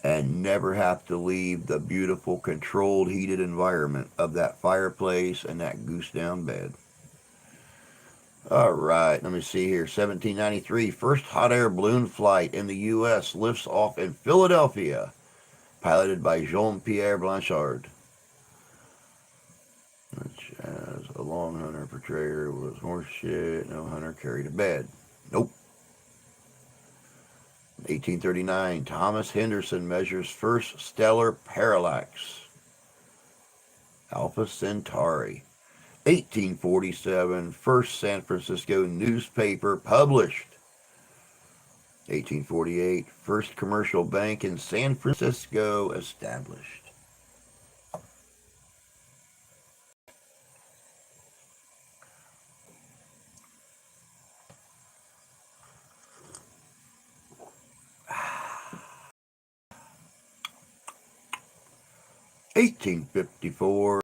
A: and never have to leave the beautiful, controlled, heated environment of that fireplace and that goose down bed. All right, let me see here. 1793, first hot air balloon flight in the U.S. lifts off in Philadelphia, piloted by Jean-Pierre Blanchard, which as a long hunter portrayer was horse shit. No hunter carried a bed. Nope. 1839, Thomas Henderson measures first stellar parallax, Alpha Centauri. 1847, first San Francisco newspaper published. 1848, first commercial bank in San Francisco established. 1854,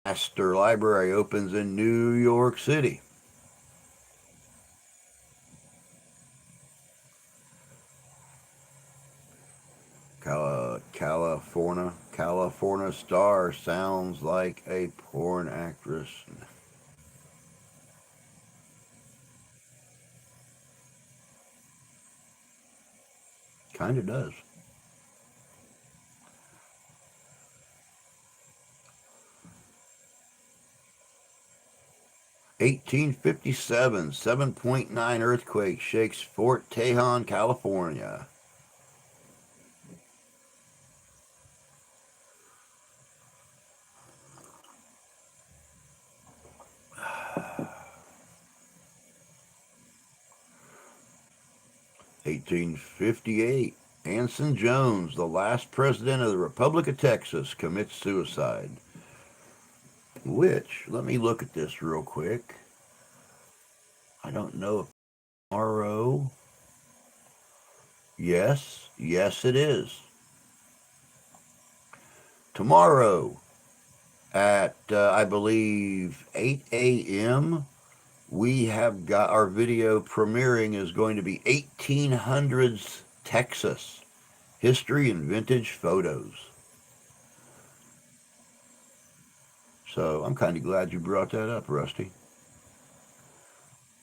A: Astor Library opens in New York City. California star sounds like a porn actress. Kind of does. 1857, 7.9 earthquake shakes Fort Tejon, California. 1858, Anson Jones, the last president of the Republic of Texas, commits suicide. Which, let me look at this real quick. I don't know if tomorrow. Yes, it is. Tomorrow at, I believe, 8 a.m., we have got our video premiering is going to be 1800s Texas history and vintage photos. So I'm kind of glad you brought that up, Rusty.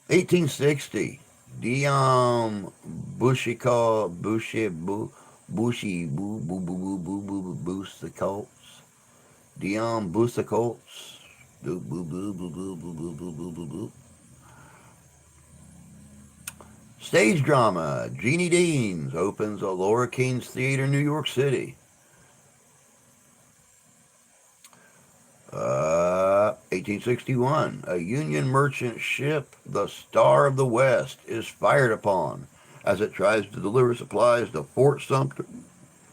A: 1860, Dion Bushicol Bushy Boo Bushy Boo Boo Boo Boo Boo Boo Boo Boost the Colts. Dion Boost the Colts. Boo Boo Boo Boo Boo Boo Boo Boo Boo Boo Boo. Stage drama, Jeannie Deans opens a Laura Keene's Theater, New York City. 1861, a Union merchant ship, the Star of the West, is fired upon as it tries to deliver supplies to Fort Sumter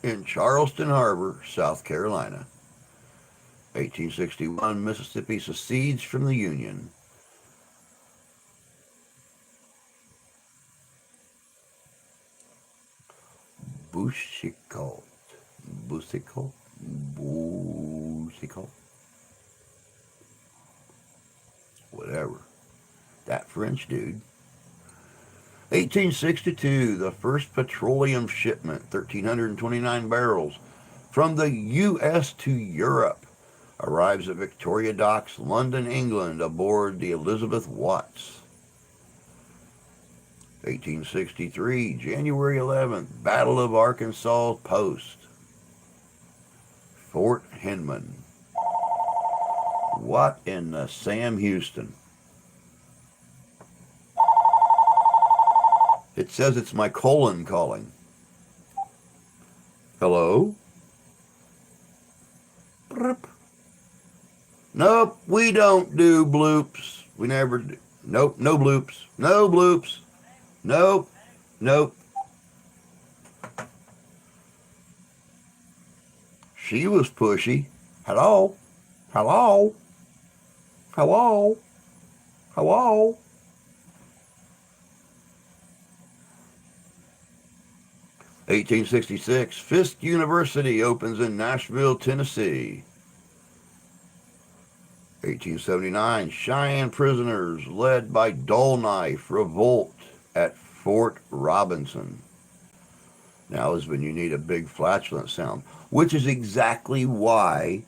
A: in Charleston Harbor, South Carolina. 1861, Mississippi secedes from the Union. Boucicault. Boucicault? Boucicault? Whatever. That French dude. 1862, the first petroleum shipment, 1,329 barrels, from the U.S. to Europe, arrives at Victoria Docks, London, England, aboard the Elizabeth Watts. 1863, January 11th, Battle of Arkansas Post, Fort Hinman. What in the Sam Houston? It says it's my colon calling. Hello? Nope, we don't do bloops. We never do. Nope, no bloops. No bloops. Nope, nope. She was pushy. Hello? Hello? Hello? Hello? (1866) Fisk University opens in Nashville, Tennessee. 1879, Cheyenne prisoners led by Dull Knife revolt at Fort Robinson. Now is when you need a big flatulent sound, which is exactly why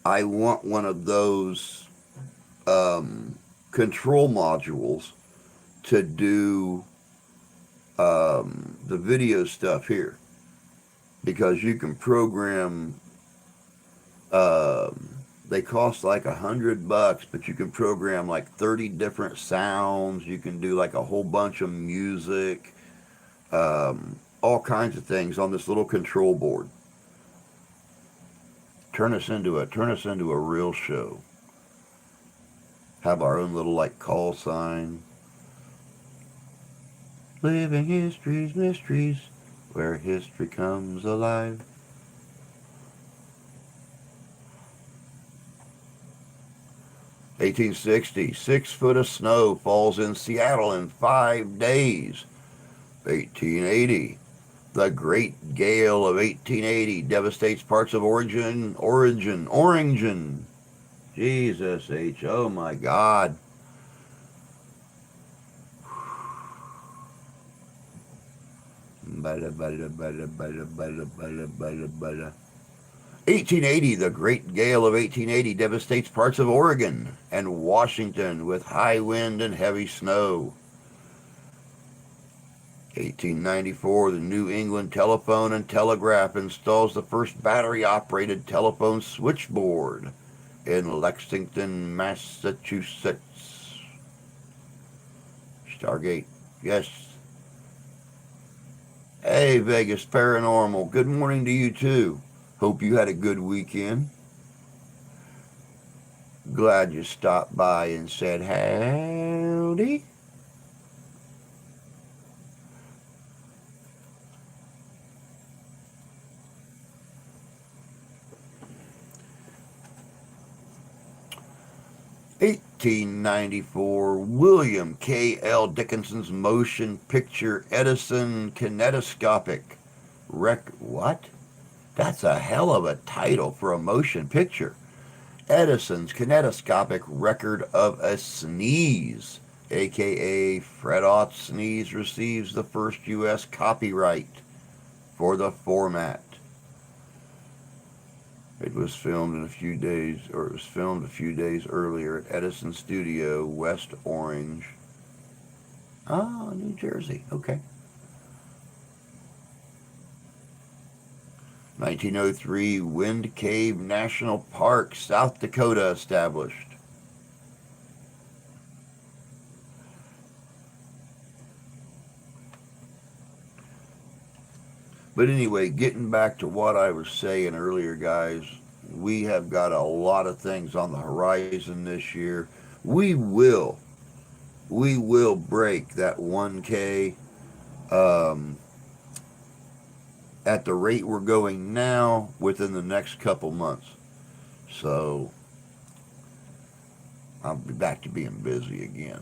A: I want one of those control modules to do the video stuff here, because you can program. They cost like $100, but you can program like 30 different sounds. You can do like a whole bunch of music, all kinds of things on this little control board. Turn us into a real show. Have our own little like call sign. Living histories, mysteries, where history comes alive. (1860), 6 foot of snow falls in Seattle in 5 days. 1880, the Great Gale of 1880 devastates parts of Oregon. Jesus H, oh my God. Bada, bada, bada, bada, bada, bada, bada, bada. 1880, the Great Gale of 1880 devastates parts of Oregon and Washington with high wind and heavy snow. 1894, the New England Telephone and Telegraph installs the first battery-operated telephone switchboard in Lexington, Massachusetts. Stargate, yes. Hey, Vegas Paranormal, good morning to you too. Hope you had a good weekend. Glad you stopped by and said howdy. (1894), William K. L. Dickinson's motion picture Edison Kinetoscopic What? That's a hell of a title for a motion picture. Edison's Kinetoscopic Record of a Sneeze, aka Fred Ott's Sneeze, receives the first U.S. copyright for the format. It was filmed a few days earlier at Edison Studio, West Orange. Ah, New Jersey. Okay. 1903, Wind Cave National Park, South Dakota, established. But anyway, getting back to what I was saying earlier, guys, we have got a lot of things on the horizon this year. We will break that 1K. At the rate we're going now, within the next couple months. So I'll be back to being busy again.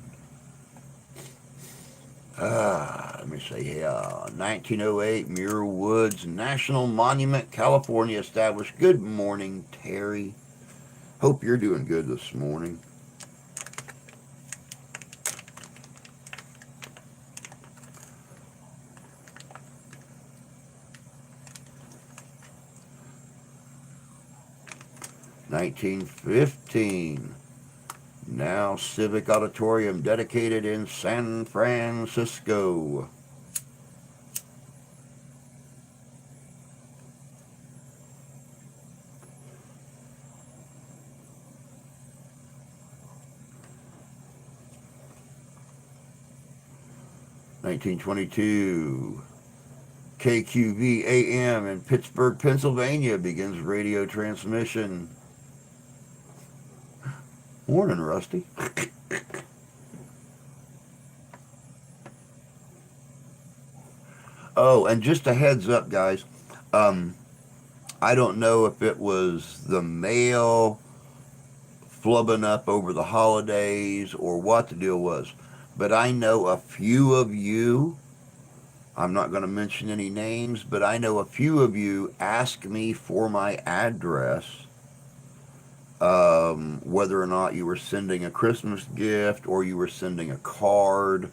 A: Let me see here. 1908, Muir Woods National Monument, California established. Good morning, Terry. Hope you're doing good this morning. $1915, now Civic Auditorium dedicated in San Francisco. $1922, KQV AM in Pittsburgh, Pennsylvania begins radio transmission. Morning, Rusty. Oh, and just a heads up, guys. I don't know if it was the mail flubbing up over the holidays or what the deal was, but I know a few of you, I'm not going to mention any names, but I know a few of you ask me for my address, whether or not you were sending a Christmas gift or you were sending a card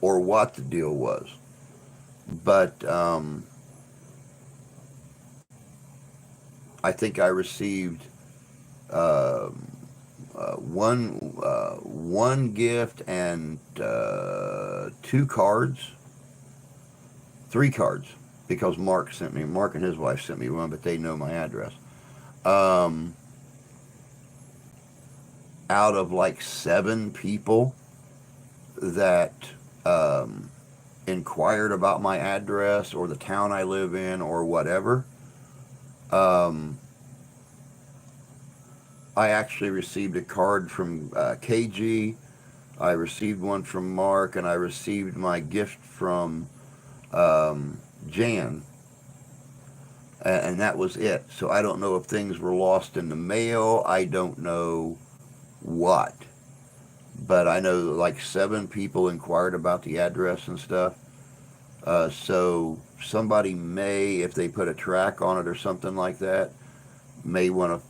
A: or what the deal was. But I think I received one gift and two cards, three cards, because Mark and his wife sent me one, but they know my address. Out of like 7 people that inquired about my address or the town I live in or whatever, I actually received a card from KG. I received one from Mark, and I received my gift from Jan, and that was it. So I don't know if things were lost in the mail. I don't know what, but I know like 7 people inquired about the address and stuff. So somebody may, if they put a track on it or something like that, may want to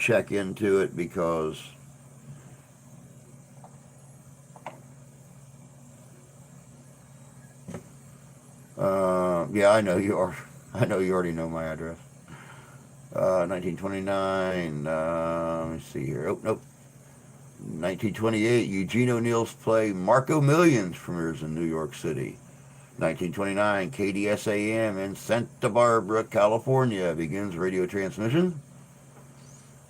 A: check into it, because yeah, I know you are. I know you already know my address. 1929. Let me see here. Oh, nope. 1928. Eugene O'Neill's play Marco Millions premieres in New York City. 1929. KDSAM in Santa Barbara, California begins radio transmission.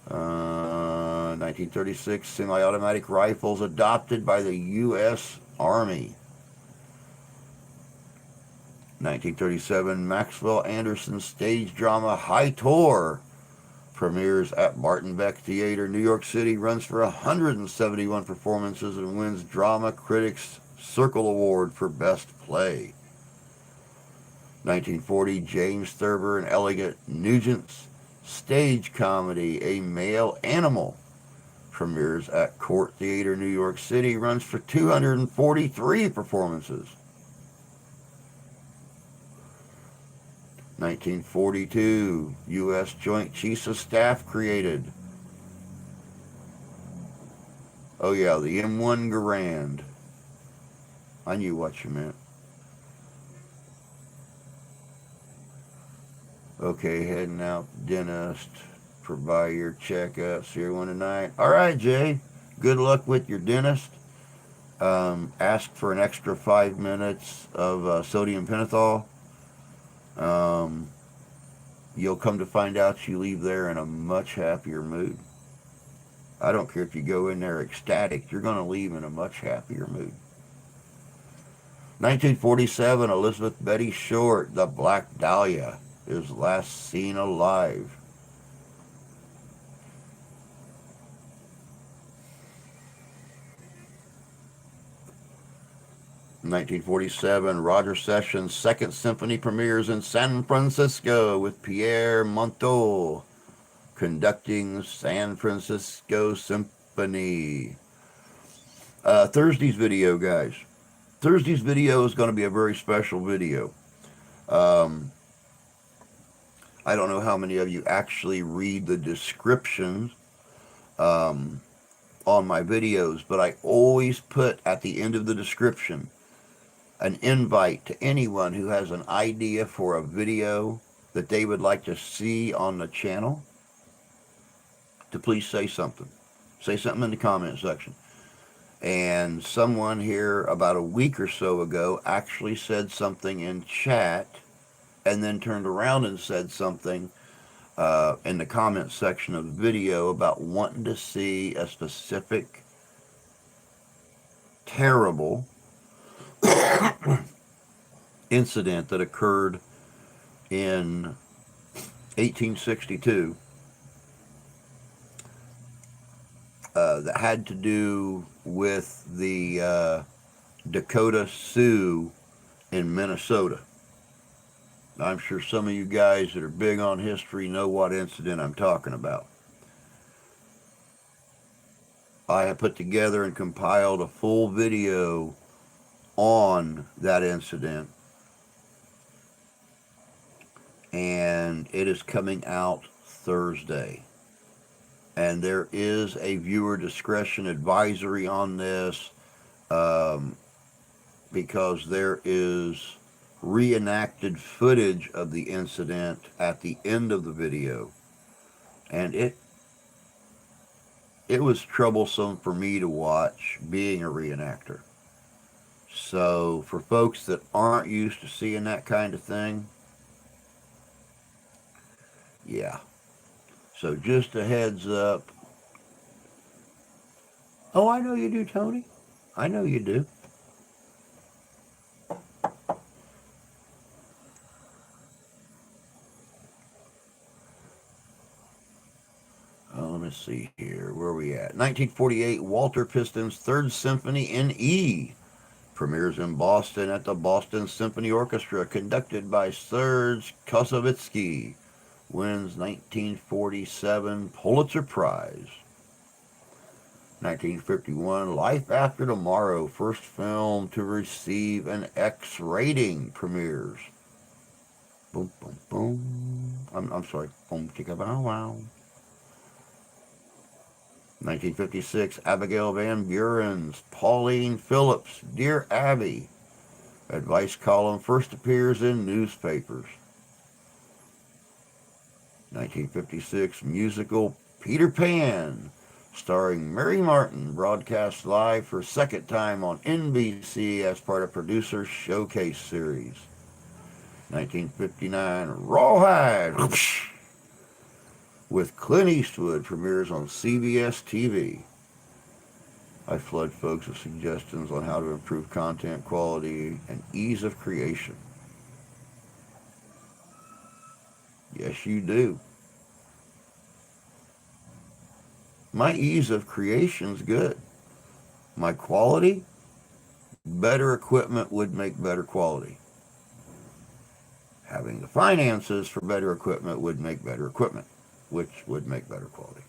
A: 1936. Semi-automatic rifles adopted by the U.S. Army. 1937, Maxwell Anderson's stage drama High Tour premieres at Martin Beck Theater, New York City, runs for 171 performances, and wins Drama Critics Circle Award for Best Play. 1940, James Thurber and Elliot Nugent's stage comedy A Male Animal premieres at Court Theater, New York City, runs for 243 performances. 1942, U.S. Joint Chiefs of Staff created. Oh yeah, the M1 Garand. I knew what you meant. Okay, heading out, dentist, provide your checkups here one tonight. All right, Jay, good luck with your dentist. Ask for an extra 5 minutes of sodium pentothal. You'll come to find out you leave there in a much happier mood. I don't care if you go in there ecstatic, you're going to leave in a much happier mood. 1947, Elizabeth Betty Short, The Black Dahlia, is last seen alive. In 1947, Roger Sessions' Second Symphony premieres in San Francisco with Pierre Monteux conducting San Francisco Symphony. Thursday's video, guys. Thursday's video is going to be a very special video. Um, I don't know how many of you actually read the descriptions um, on my videos, but I always put at the end of the description an invite to anyone who has an idea for a video that they would like to see on the channel to please say something. Say something in the comment section. And someone here about a week or so ago actually said something in chat and then turned around and said something in the comment section of the video about wanting to see a specific terrible incident that occurred in 1862 that had to do with the Dakota Sioux in Minnesota. I'm sure some of you guys that are big on history know what incident I'm talking about. I have put together and compiled a full video on that incident, and it is coming out Thursday. And there is a viewer discretion advisory on this because there is reenacted footage of the incident at the end of the video, and it was troublesome for me to watch, being a reenactor. So for folks that aren't used to seeing that kind of thing, yeah. So just a heads up. Oh, I know you do, Tony. I know you do. Let me see here. Where are we at? 1948, Walter Piston's Third Symphony in E premieres in Boston at the Boston Symphony Orchestra, conducted by Serge Koussevitzky. Wins 1947 Pulitzer Prize. 1951, Life After Tomorrow, first film to receive an X rating, premieres. Boom, boom, boom. I'm sorry. Boom, chicka, bow, wow. 1956, Abigail Van Buren's Pauline Phillips, Dear Abby. Advice column first appears in newspapers. 1956, musical Peter Pan, starring Mary Martin, broadcast live for second time on NBC as part of Producer's Showcase series. 1959, Rawhide with Clint Eastwood premieres on CBS TV. I flood folks with suggestions on how to improve content quality and ease of creation. Yes, you do. My ease of creation's good. My quality, better equipment would make better quality. Having the finances for better equipment would make better equipment, which would make better quality.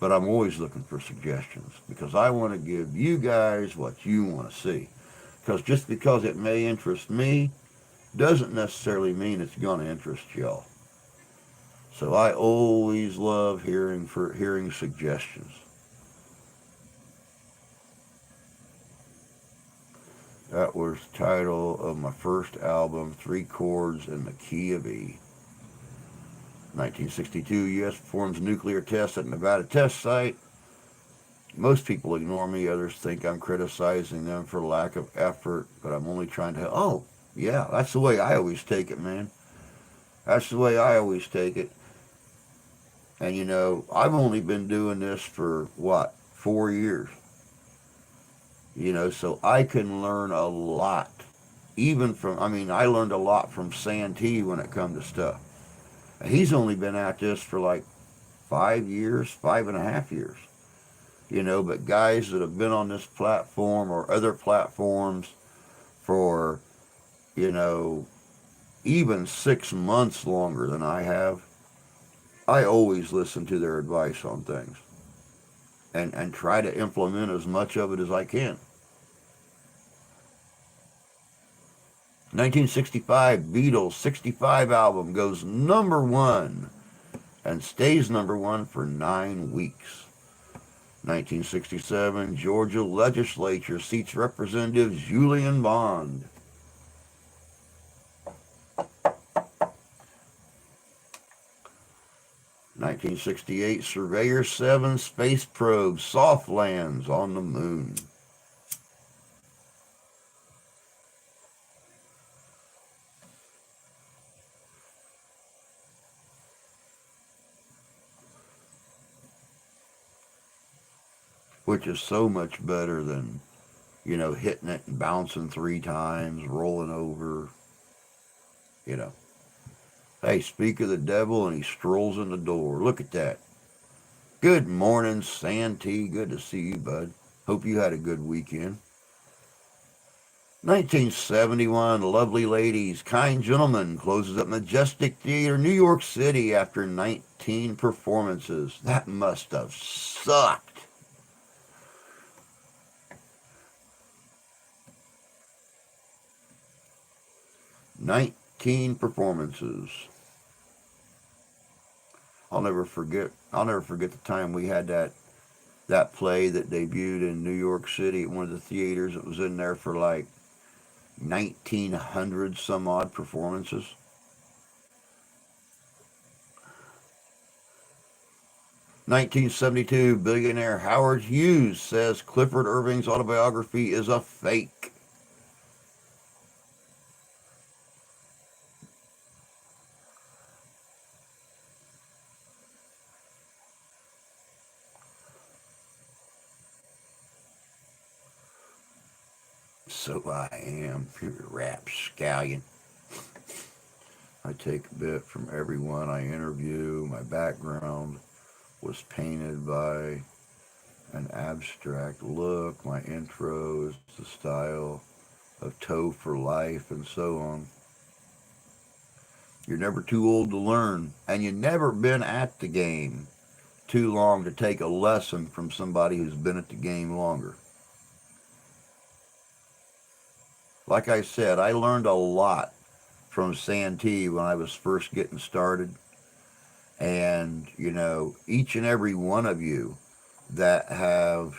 A: But I'm always looking for suggestions because I want to give you guys what you want to see. Because just because it may interest me doesn't necessarily mean it's going to interest y'all. So I always love hearing suggestions. That was the title of my first album, Three Chords in the Key of E. 1962, U.S. performs nuclear tests at Nevada test site. Most people ignore me. Others think I'm criticizing them for lack of effort, but I'm only trying to help. Oh, yeah, that's the way I always take it, man. That's the way I always take it. And, you know, I've only been doing this for, 4 years. You know, so I can learn a lot. Even from, I learned a lot from Santee when it comes to stuff. He's only been at this for like 5 years, 5.5 years. You know, but guys that have been on this platform or other platforms for, even 6 months longer than I have, I always listen to their advice on things and try to implement as much of it as I can. 1965 Beatles 65 album goes number one and stays number one for 9 weeks. 1967 Georgia legislature seats Representative Julian Bond. 1968 Surveyor 7 space probe soft lands on the moon. Which is so much better than, hitting it and bouncing 3 times, rolling over, you know. Hey, speak of the devil, and he strolls in the door. Look at that. Good morning, Santee. Good to see you, bud. Hope you had a good weekend. 1971, Lovely Ladies, Kind Gentlemen closes at Majestic Theater, New York City after 19 performances. That must have sucked. 19 performances. I'll never forget the time we had that play that debuted in New York City at one of the theaters. It was in there for like 1900 some odd performances. 1972 billionaire Howard Hughes says Clifford Irving's autobiography is a fake. So I am, pure rapscallion. I take a bit from everyone I interview. My background was painted by an abstract look. My intro is the style of Toe for Life and so on. You're never too old to learn, and you've never been at the game too long to take a lesson from somebody who's been at the game longer. Like I said, I learned a lot from Santee when I was first getting started. And, each and every one of you that have,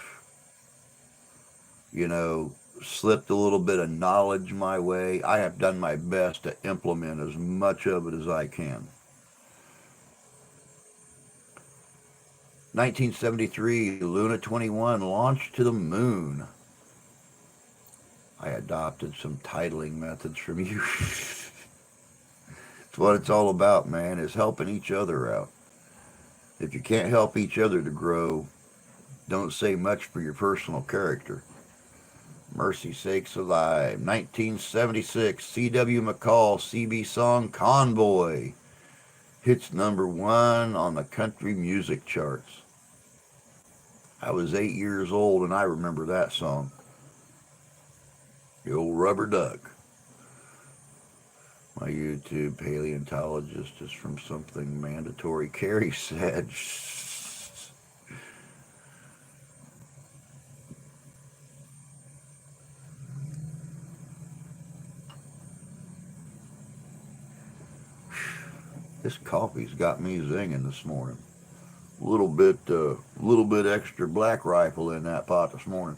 A: slipped a little bit of knowledge my way, I have done my best to implement as much of it as I can. 1973, Luna 21 launched to the moon. I adopted some titling methods from you. It's what it's all about, man, is helping each other out. If you can't help each other to grow, don't say much for your personal character. Mercy Sakes Alive. 1976, C.W. McCall, CB song Convoy hits number one on the country music charts. I was 8 years old and I remember that song. The old rubber duck. My YouTube paleontologist is from something mandatory. Carrie said. This coffee's got me zinging this morning. A little bit extra Black Rifle in that pot this morning.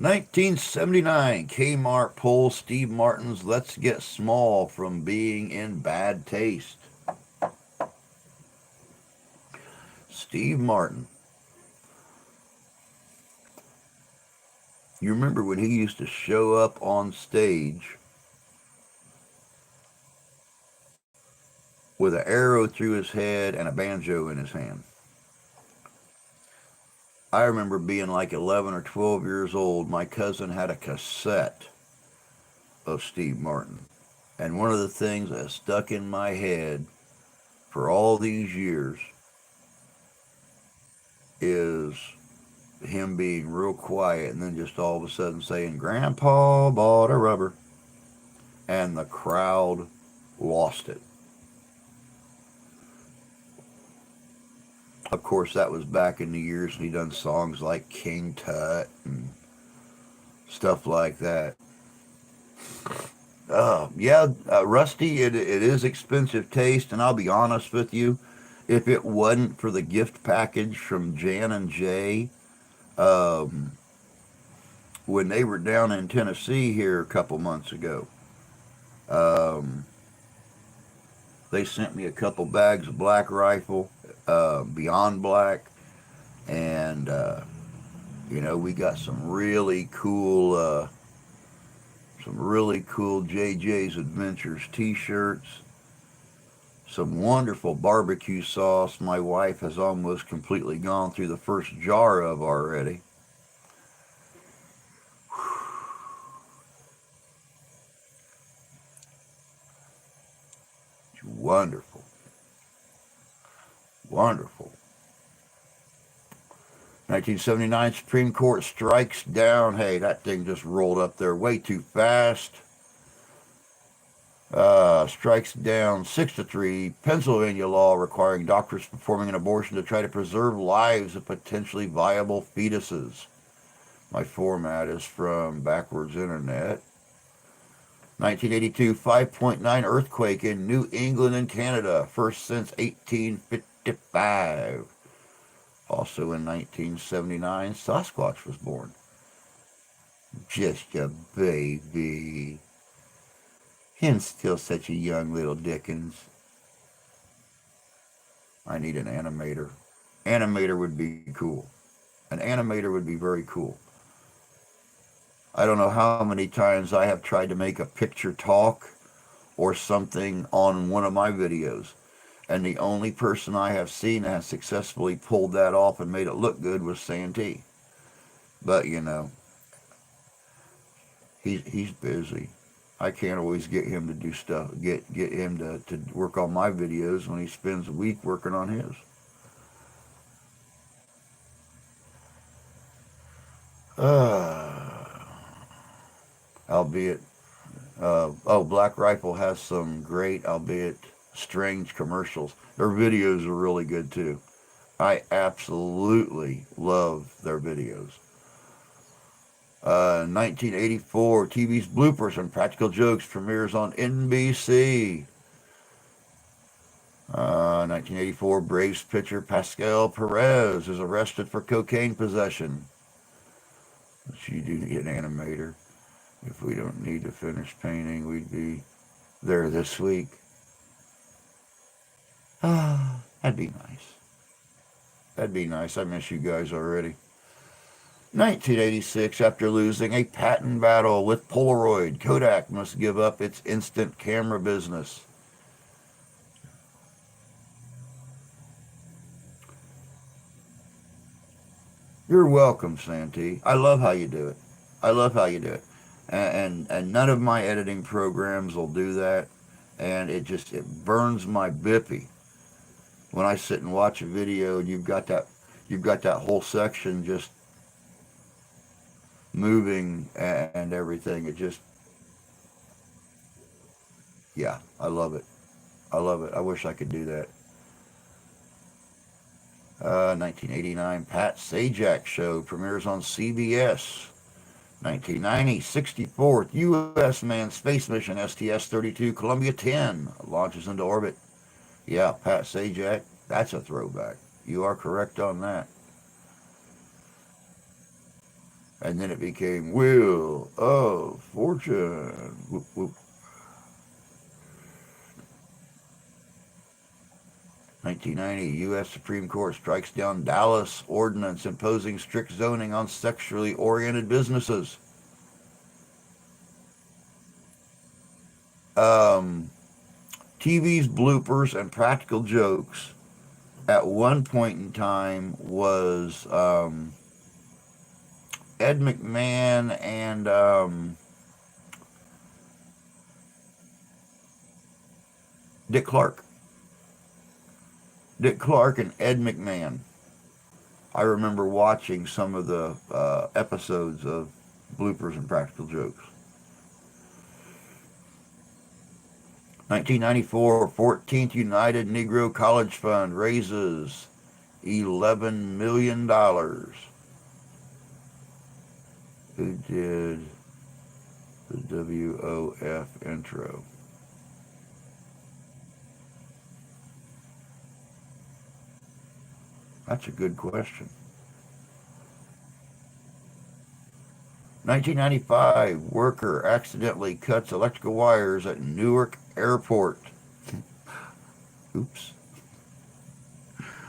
A: $1979 Kmart pulls Steve Martin's Let's Get Small from being in bad taste. Steve Martin. You remember when he used to show up on stage with an arrow through his head and a banjo in his hand? I remember being like 11 or 12 years old. My cousin had a cassette of Steve Martin. And one of the things that stuck in my head for all these years is him being real quiet and then just all of a sudden saying, Grandpa bought a rubber. And the crowd lost it. Of course, that was back in the years when he done songs like King Tut and stuff like that. Yeah, Rusty, it is expensive taste, and I'll be honest with you, if it wasn't for the gift package from Jan and Jay, um, when they were down in Tennessee here a couple months ago, um, they sent me a couple bags of Black Rifle, Beyond Black, and we got some really cool JJ's Adventures T-shirts, some wonderful barbecue sauce my wife has almost completely gone through the first jar of already. Wonderful, wonderful. 1979 Supreme Court strikes down. Hey, that thing just rolled up there way too fast. Strikes down 6-3 Pennsylvania law requiring doctors performing an abortion to try to preserve lives of potentially viable fetuses. My format is from Backwards Internet. 1982 5.9 earthquake in New England and Canada, first since 1855. Also in 1979, Sasquatch was born. Just a baby. Him still such a young little Dickens. I need an animator. Animator would be cool. An animator would be very cool. I don't know how many times I have tried to make a picture talk or something on one of my videos, and the only person I have seen that has successfully pulled that off and made it look good was Santee. But he's busy. I can't always get him to do stuff, get him to work on my videos when he spends a week working on his. Uh, albeit, Black Rifle has some great, albeit strange commercials. Their videos are really good too. I absolutely love their videos. 1984, TV's Bloopers and Practical Jokes premieres on NBC. 1984, Braves pitcher Pascal Perez is arrested for cocaine possession. But you do need an animator. If we don't need to finish painting, we'd be there this week. Ah, that'd be nice. That'd be nice. I miss you guys already. 1986, after losing a patent battle with Polaroid, Kodak must give up its instant camera business. You're welcome, Santee. I love how you do it. I love how you do it. And none of my editing programs will do that. And it burns my bippy when I sit and watch a video and you've got that whole section just moving and everything. It just, yeah, I love it. I love it. I wish I could do that. 1989 Pat Sajak Show premieres on CBS. 1990 64th U.S. manned space mission STS-32 Columbia 10 launches into orbit. Yeah, Pat Sajak, that's a throwback. You are correct on that. And then it became Wheel of Fortune. Whoop, whoop. 1990, U.S. Supreme Court strikes down Dallas ordinance imposing strict zoning on sexually oriented businesses. Um, TV's Bloopers and Practical Jokes at one point in time was Ed McMahon and Dick Clark. Dick Clark and Ed McMahon. I remember watching some of the episodes of bloopers and practical jokes. 1994, 14th United Negro College Fund raises $11 million. Who did the WOF intro? That's a good question. 1995, worker accidentally cuts electrical wires at Newark Airport. Oops.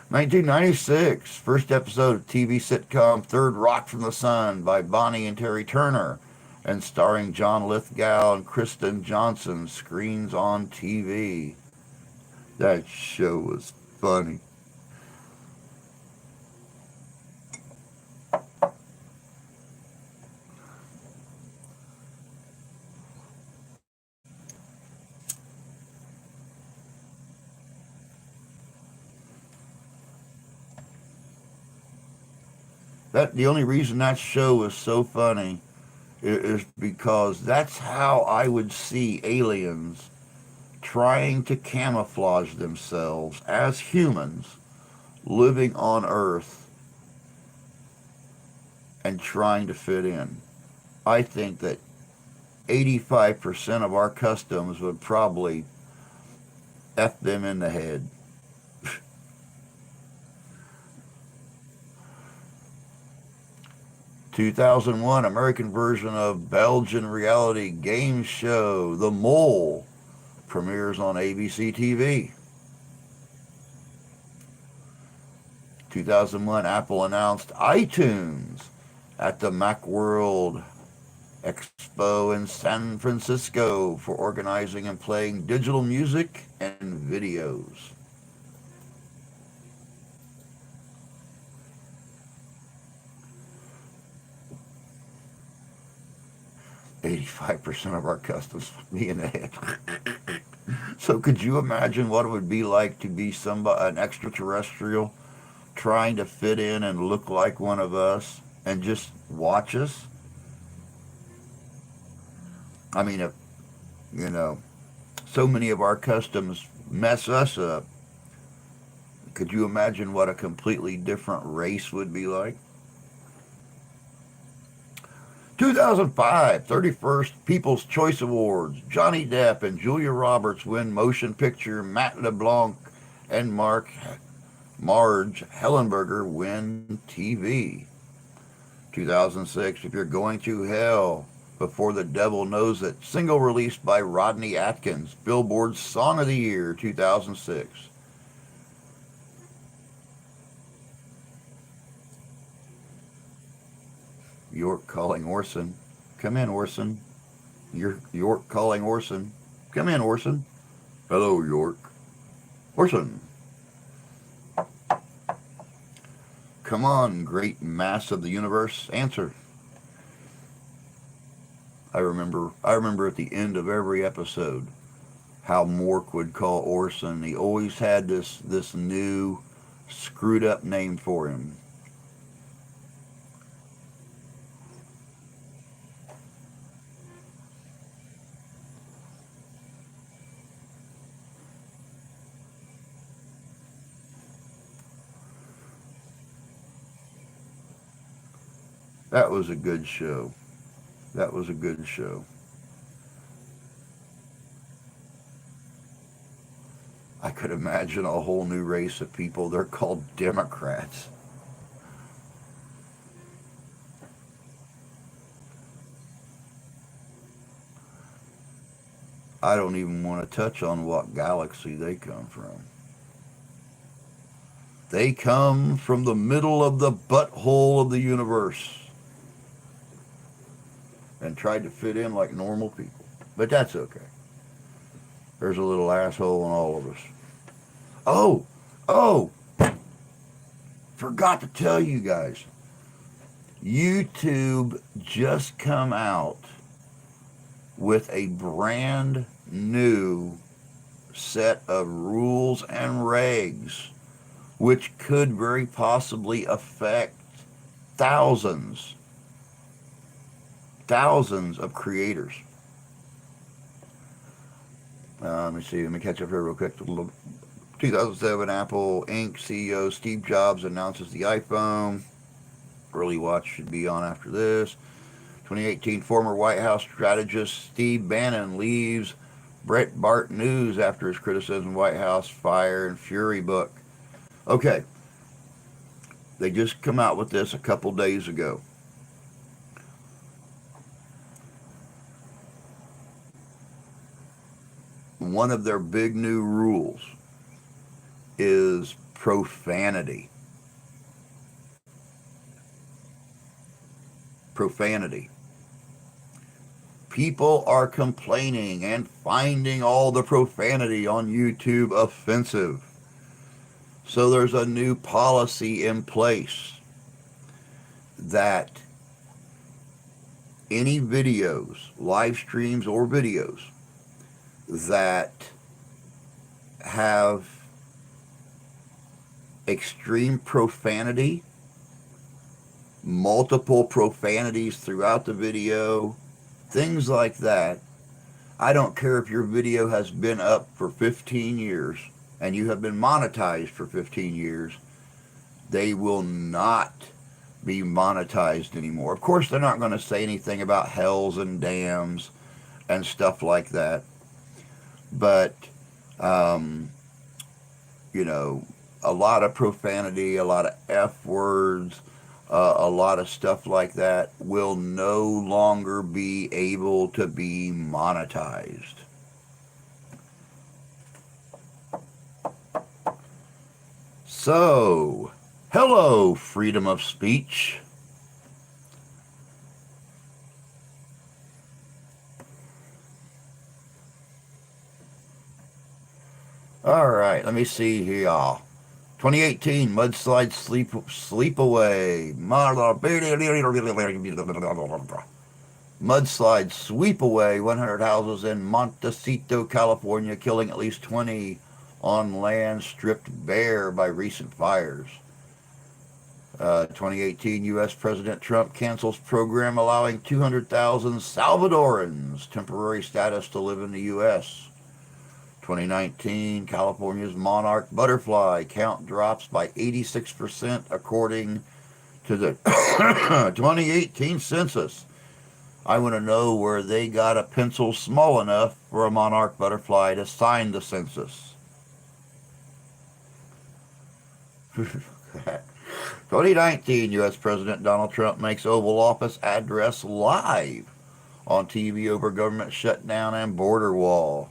A: 1996, first episode of TV sitcom Third Rock from the Sun by Bonnie and Terry Turner and starring John Lithgow and Kristen Johnson screens on TV. That show was funny. The only reason that show was so funny is because that's how I would see aliens trying to camouflage themselves as humans living on Earth and trying to fit in. I think that 85% of our customs would probably F them in the head. 2001 American version of Belgian reality game show The Mole premieres on ABC TV. 2001 Apple announced iTunes at the Macworld Expo in San Francisco for organizing and playing digital music and videos. 85% of our customs be in the head. So could you imagine what it would be like to be an extraterrestrial trying to fit in and look like one of us and just watch us? I mean, if, you know, so many of our customs mess us up, could you imagine what a completely different race would be like? 2005, 31st People's Choice Awards. Johnny Depp and Julia Roberts win Motion Picture. Matt LeBlanc and Marge Hellenberger win TV. 2006, If You're Going to Hell, Before the Devil Knows It. Single released by Rodney Atkins. Billboard's Song of the Year, 2006. York calling Orson. Come in, Orson. York calling Orson. Come in, Orson. Hello, York. Orson. Come on, great mass of the universe. Answer. I remember at the end of every episode how Mork would call Orson. He always had this new screwed up name for him. That was a good show. That was a good show. I could imagine a whole new race of people. They're called Democrats. I don't even want to touch on what galaxy they come from. They come from the middle of the butthole of the universe and tried to fit in like normal people. But that's okay. There's a little asshole in all of us. Oh, oh, forgot to tell you guys. YouTube just come out with a brand new set of rules and regs which could very possibly affect thousands, thousands of creators. Let me see. Let me catch up here real quick. 2007 Apple Inc. CEO Steve Jobs announces the iPhone. Early watch should be on after this. 2018 former White House strategist Steve Bannon leaves Breitbart News after his criticism of White House Fire and Fury book. Okay, they just come out with this a couple days ago. One of their big new rules is profanity. Profanity. People are complaining and finding all the profanity on YouTube offensive. So there's a new policy in place that any videos, live streams or videos, that have extreme profanity, multiple profanities throughout the video, things like that. I don't care if your video has been up for 15 years and you have been monetized for 15 years, they will not be monetized anymore. Of course, they're not going to say anything about hells and dams and stuff like that. But, you know, a lot of profanity, a lot of F words, a lot of stuff like that will no longer be able to be monetized. So, hello, freedom of speech. All right, let me see here. 2018 mudslide sleep away. Mudslide sweep away 100 houses in Montecito, California, killing at least 20 on land stripped bare by recent fires. 2018 U.S. President Trump cancels program allowing 200,000 Salvadorans temporary status to live in the U.S. 2019 California's monarch butterfly count drops by 86% according to the 2018 census. I want to know where they got a pencil small enough for a monarch butterfly to sign the census. 2019 U.S. President Donald Trump makes Oval Office address live on TV over government shutdown and border wall.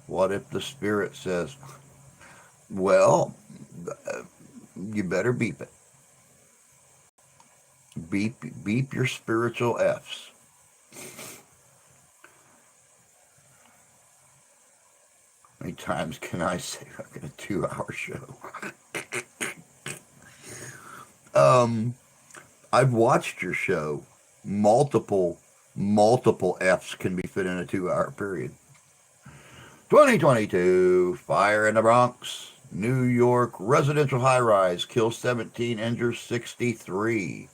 A: What if the spirit says, well, you better beep it. Beep your spiritual F's. How many times can I say fucking a 2-hour show? I've watched your show. Multiple F's can be fit in a 2-hour period. 2022, fire in the Bronx. New York residential high-rise kills 17, injures 63.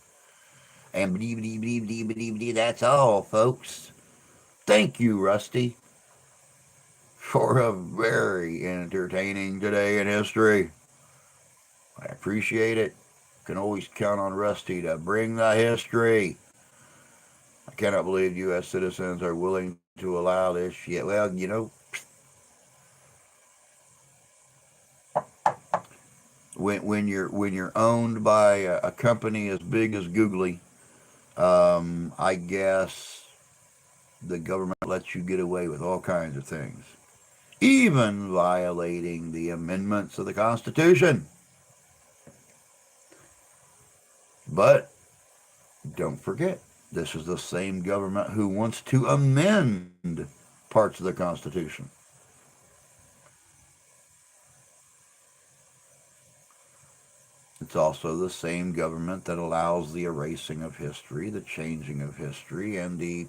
A: And that's all, folks. Thank you, Rusty, for a very entertaining Today in History. I appreciate it. Can always count on Rusty to bring the history. I cannot believe U.S. citizens are willing to allow this shit. Well, you know, when you're owned by a company as big as Googly, I guess the government lets you get away with all kinds of things, even violating the amendments of the Constitution. But don't forget, this is the same government who wants to amend parts of the Constitution. It's also the same government that allows the erasing of history, the changing of history, and the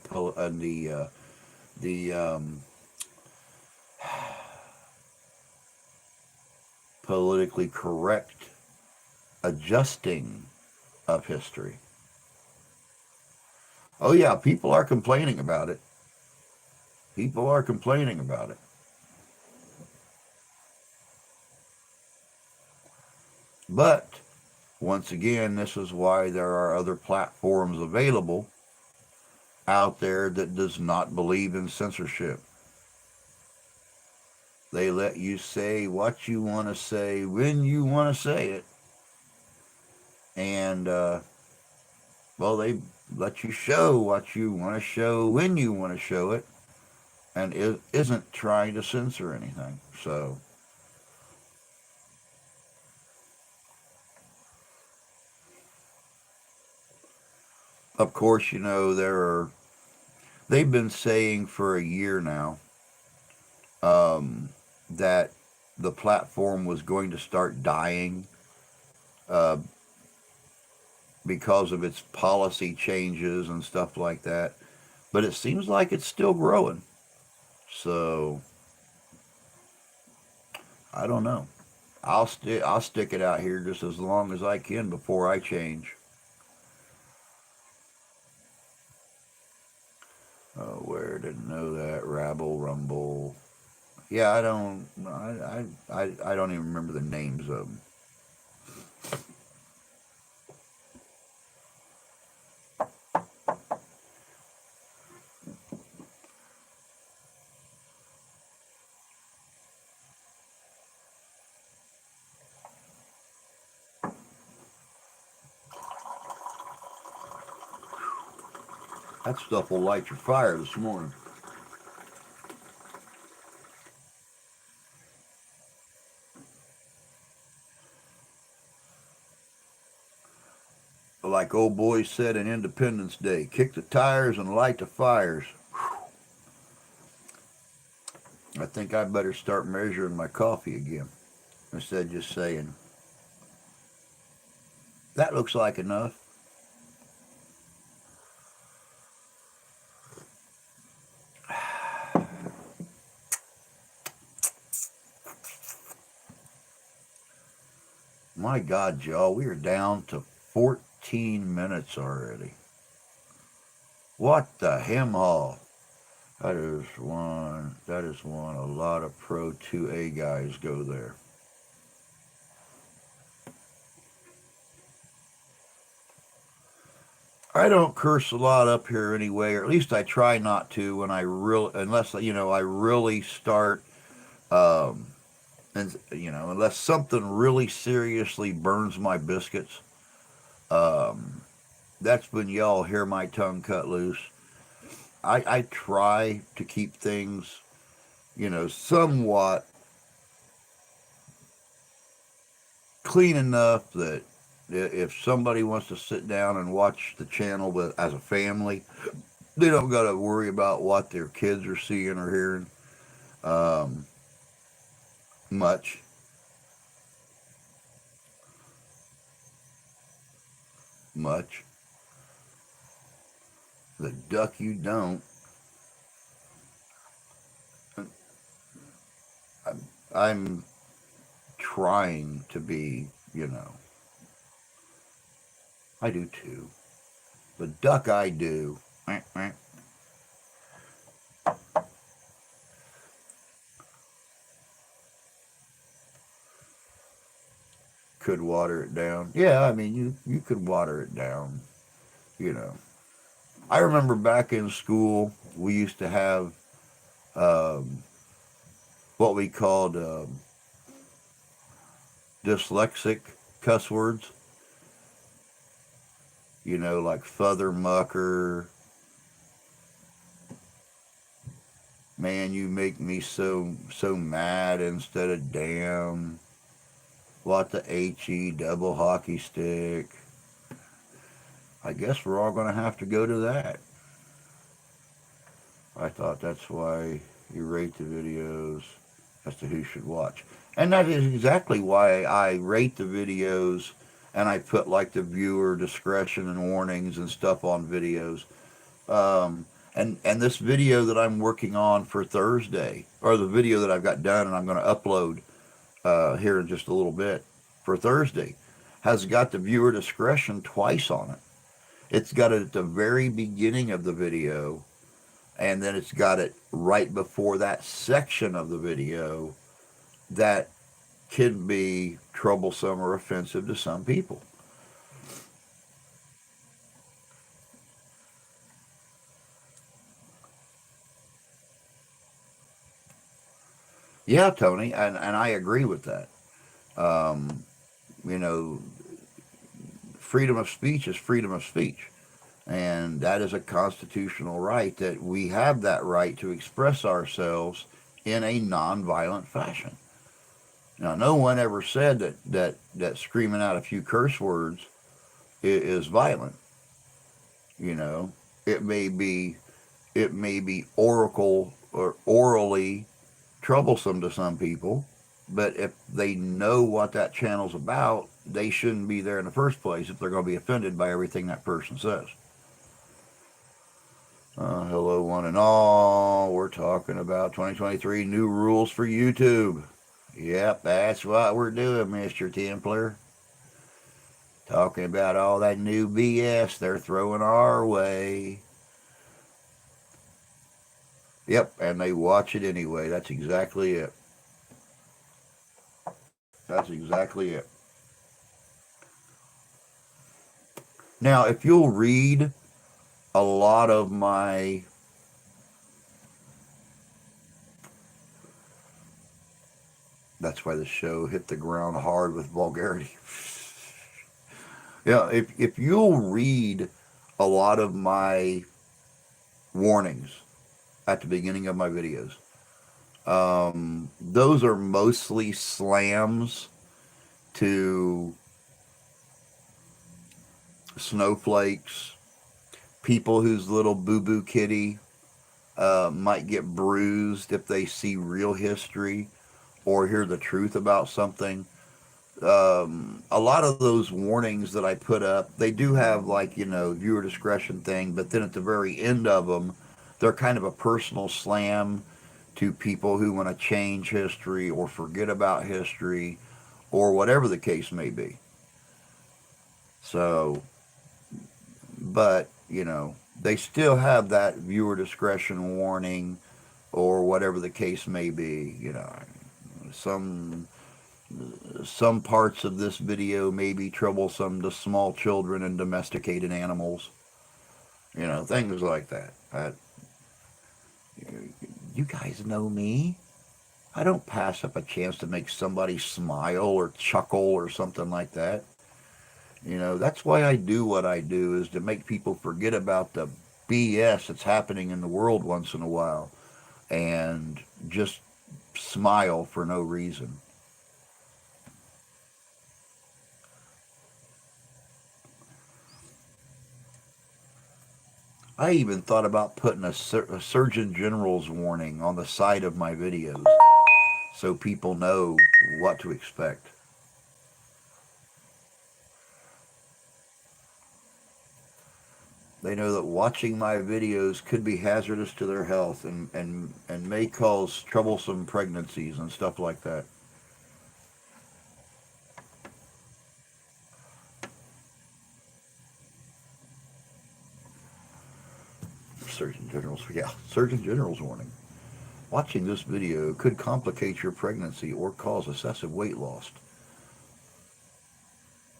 A: politically correct adjusting of history. Oh, yeah, people are complaining about it. People are complaining about it. But, once again, this is why there are other platforms available out there that does not believe in censorship. They let you say what you want to say when you want to say it. And, well, they let you show what you want to show when you want to show it. And it isn't trying to censor anything. So, of course, they've been saying for a year now that the platform was going to start dying uh, because of its policy changes and stuff like that. But it seems like it's still growing. So I don't know. I'll stick it out here just as long as I can before I change. Where didn't know that Rabble Rumble. Yeah, I don't even remember the names of them. That stuff will light your fire this morning. Like old boy said in Independence Day, kick the tires and light the fires. I think I better start measuring my coffee again instead of just saying, that looks like enough. My God, y'all, we are down to 14 minutes already. What the hemhaw? That is one. A lot of Pro 2A guys go there. I don't curse a lot up here anyway, or at least I try not to when unless, I really start, um, and, unless something really seriously burns my biscuits, um, that's when y'all hear my tongue cut loose. I try to keep things, somewhat clean enough that if somebody wants to sit down and watch the channel as a family, they don't got to worry about what their kids are seeing or hearing um, much. Much. The duck you don't. I'm trying to be, I do too. The duck I do. Could water it down. Yeah, I mean, you could water it down, you know. I remember back in school, we used to have um, what we called dyslexic cuss words, like feather mucker, man, you make me so mad instead of damn, what the HE double hockey stick. I guess we're all going to have to go to that. I thought that's why you rate the videos as to who should watch. And that is exactly why I rate the videos and I put like the viewer discretion and warnings and stuff on videos. And this video that I'm working on for Thursday, or the video that I've got done and I'm going to upload, here in just a little bit for Thursday, has got the viewer discretion twice on it. It's got it at the very beginning of the video, and then it's got it right before that section of the video that can be troublesome or offensive to some people. Yeah, Tony, and I agree with that. Um, you know, freedom of speech is freedom of speech. And that is a constitutional right that we have that right to express ourselves in a nonviolent fashion. Now, no one ever said that screaming out a few curse words is violent. You know, it may be it may be oracle or orally troublesome to some people, but if they know what that channel's about, they shouldn't be there in the first place if they're going to be offended by everything that person says. Hello, one and all. We're talking about 2023 new rules for YouTube. Yep, that's what we're doing, Mr. Templar. Talking about all that new BS they're throwing our way. Yep, and they watch it anyway. That's exactly it. That's exactly it. Now, if you'll read a lot of my that's why the show hit the ground hard with vulgarity. Yeah, if you'll read a lot of my warnings at the beginning of my videos, those are mostly slams to snowflakes, people whose little boo boo kitty might get bruised if they see real history or hear the truth about something. A lot of those warnings that I put up, they do have like, viewer discretion thing, but then at the very end of them, they're kind of a personal slam to people who want to change history or forget about history or whatever the case may be. So, but, they still have that viewer discretion warning or whatever the case may be. Some some parts of this video may be troublesome to small children and domesticated animals. Things like that. You guys know me. I don't pass up a chance to make somebody smile or chuckle or something like that. That's why I do what I do, is to make people forget about the BS that's happening in the world once in a while and just smile for no reason. I even thought about putting a Surgeon General's warning on the side of my videos so people know what to expect. They know that watching my videos could be hazardous to their health and may cause troublesome pregnancies and stuff like that. Surgeon General's warning. Watching this video could complicate your pregnancy or cause excessive weight loss.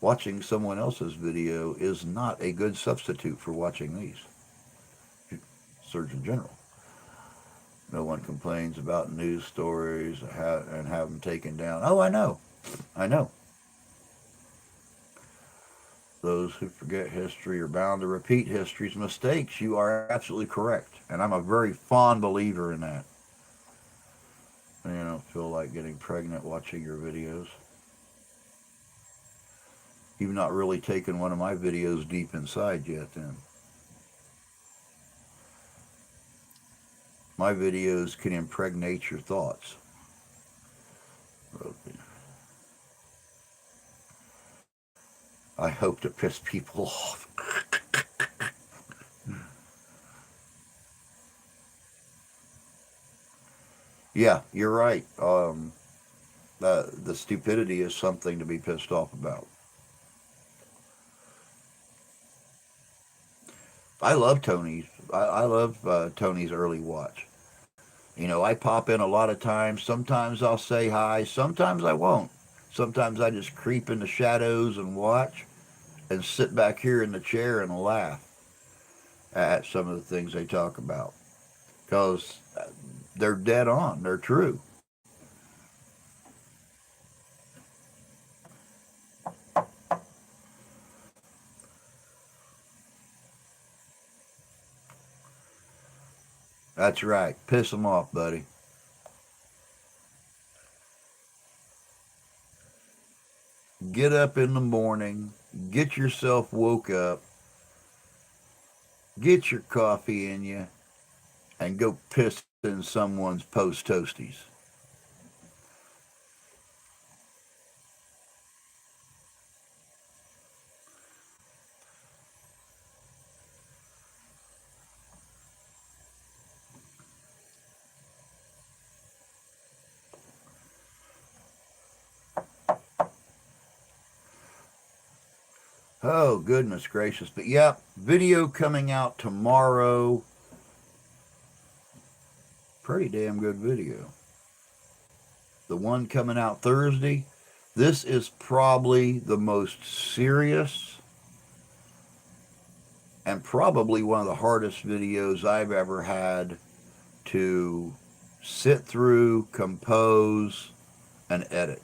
A: Watching someone else's video is not a good substitute for watching these. Surgeon General. No one complains about news stories and have them taken down. Oh, I know. I know. Those who forget history are bound to repeat history's mistakes. You are absolutely correct. And I'm a very fond believer in that. You don't feel like getting pregnant watching your videos. You've not really taken one of my videos deep inside yet, then. My videos can impregnate your thoughts. I hope to piss people off. Yeah, you're right. The stupidity is something to be pissed off about. I love Tony's. I love Tony's early watch. You know, I pop in a lot of times. Sometimes I'll say hi. Sometimes I won't. Sometimes I just creep in the shadows and watch and sit back here in the chair and laugh at some of the things they talk about because they're dead on. They're true. That's right. Piss them off, buddy. Get up in the morning, get yourself woke up, get your coffee in you, and go piss in someone's post toasties. Oh, goodness gracious. But yeah, video coming out tomorrow. Pretty damn good video. The one coming out Thursday. This is probably the most serious and probably one of the hardest videos I've ever had to sit through, compose, and edit.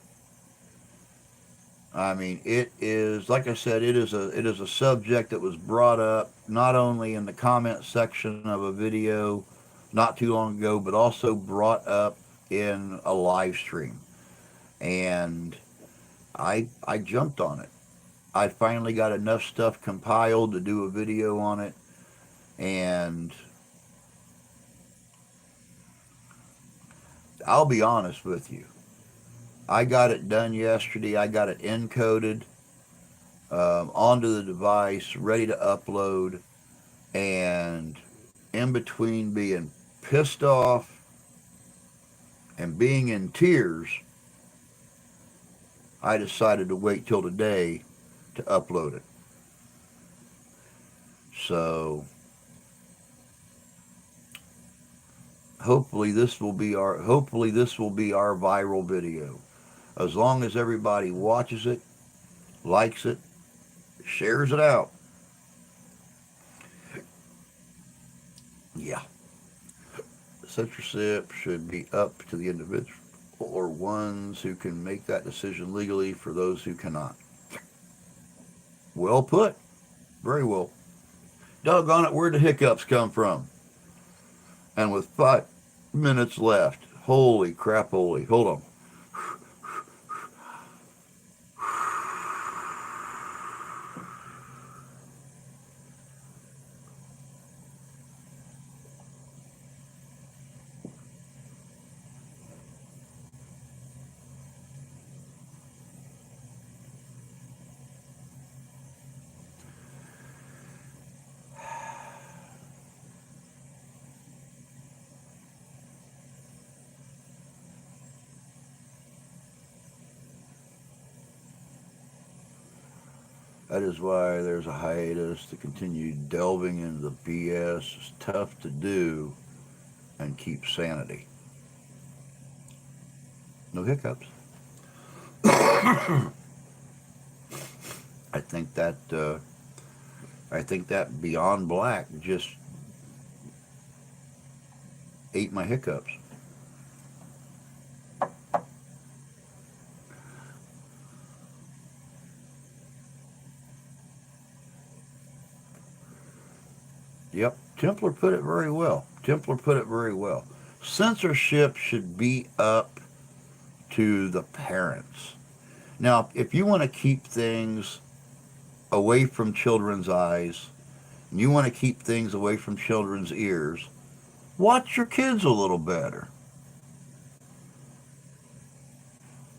A: I mean, it is like I said, it is a subject that was brought up not only in the comment section of a video not too long ago, but also brought up in a live stream, and I jumped on it. I finally got enough stuff compiled to do a video on it, and I'll be honest with you. I got it done yesterday. I got it encoded onto the device, ready to upload, and in between being pissed off and being in tears, I decided to wait till today to upload it. So hopefully this will be our viral video. As long as everybody watches it, likes it, shares it out. Yeah. Censorship should be up to the individual or ones who can make that decision legally for those who cannot. Well put. Very well. Doggone it, where'd the hiccups come from? And with 5 minutes left, holy crap, holy. Hold on. That is why there's a hiatus to continue delving into the BS. It's tough to do and keep sanity. No hiccups. I think that Beyond Black just ate my hiccups. Yep, Templar put it very well. Templar put it very well. Censorship should be up to the parents. Now, if you want to keep things away from children's eyes, and you want to keep things away from children's ears, watch your kids a little better.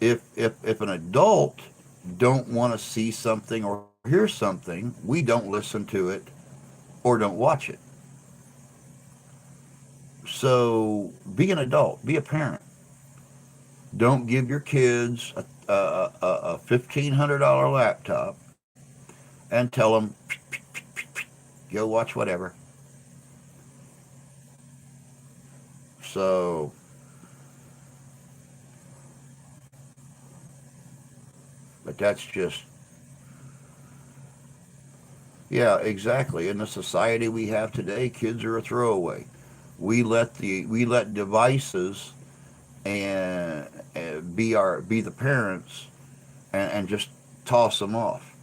A: If an adult don't want to see something or hear something, we don't listen to it or don't watch it. So be an adult, be a parent. Don't give your kids a $1,500 laptop and tell them, go watch whatever. So, but that's just, yeah, exactly. In the society we have today, kids are a throwaway. We let devices and be the parents and just toss them off.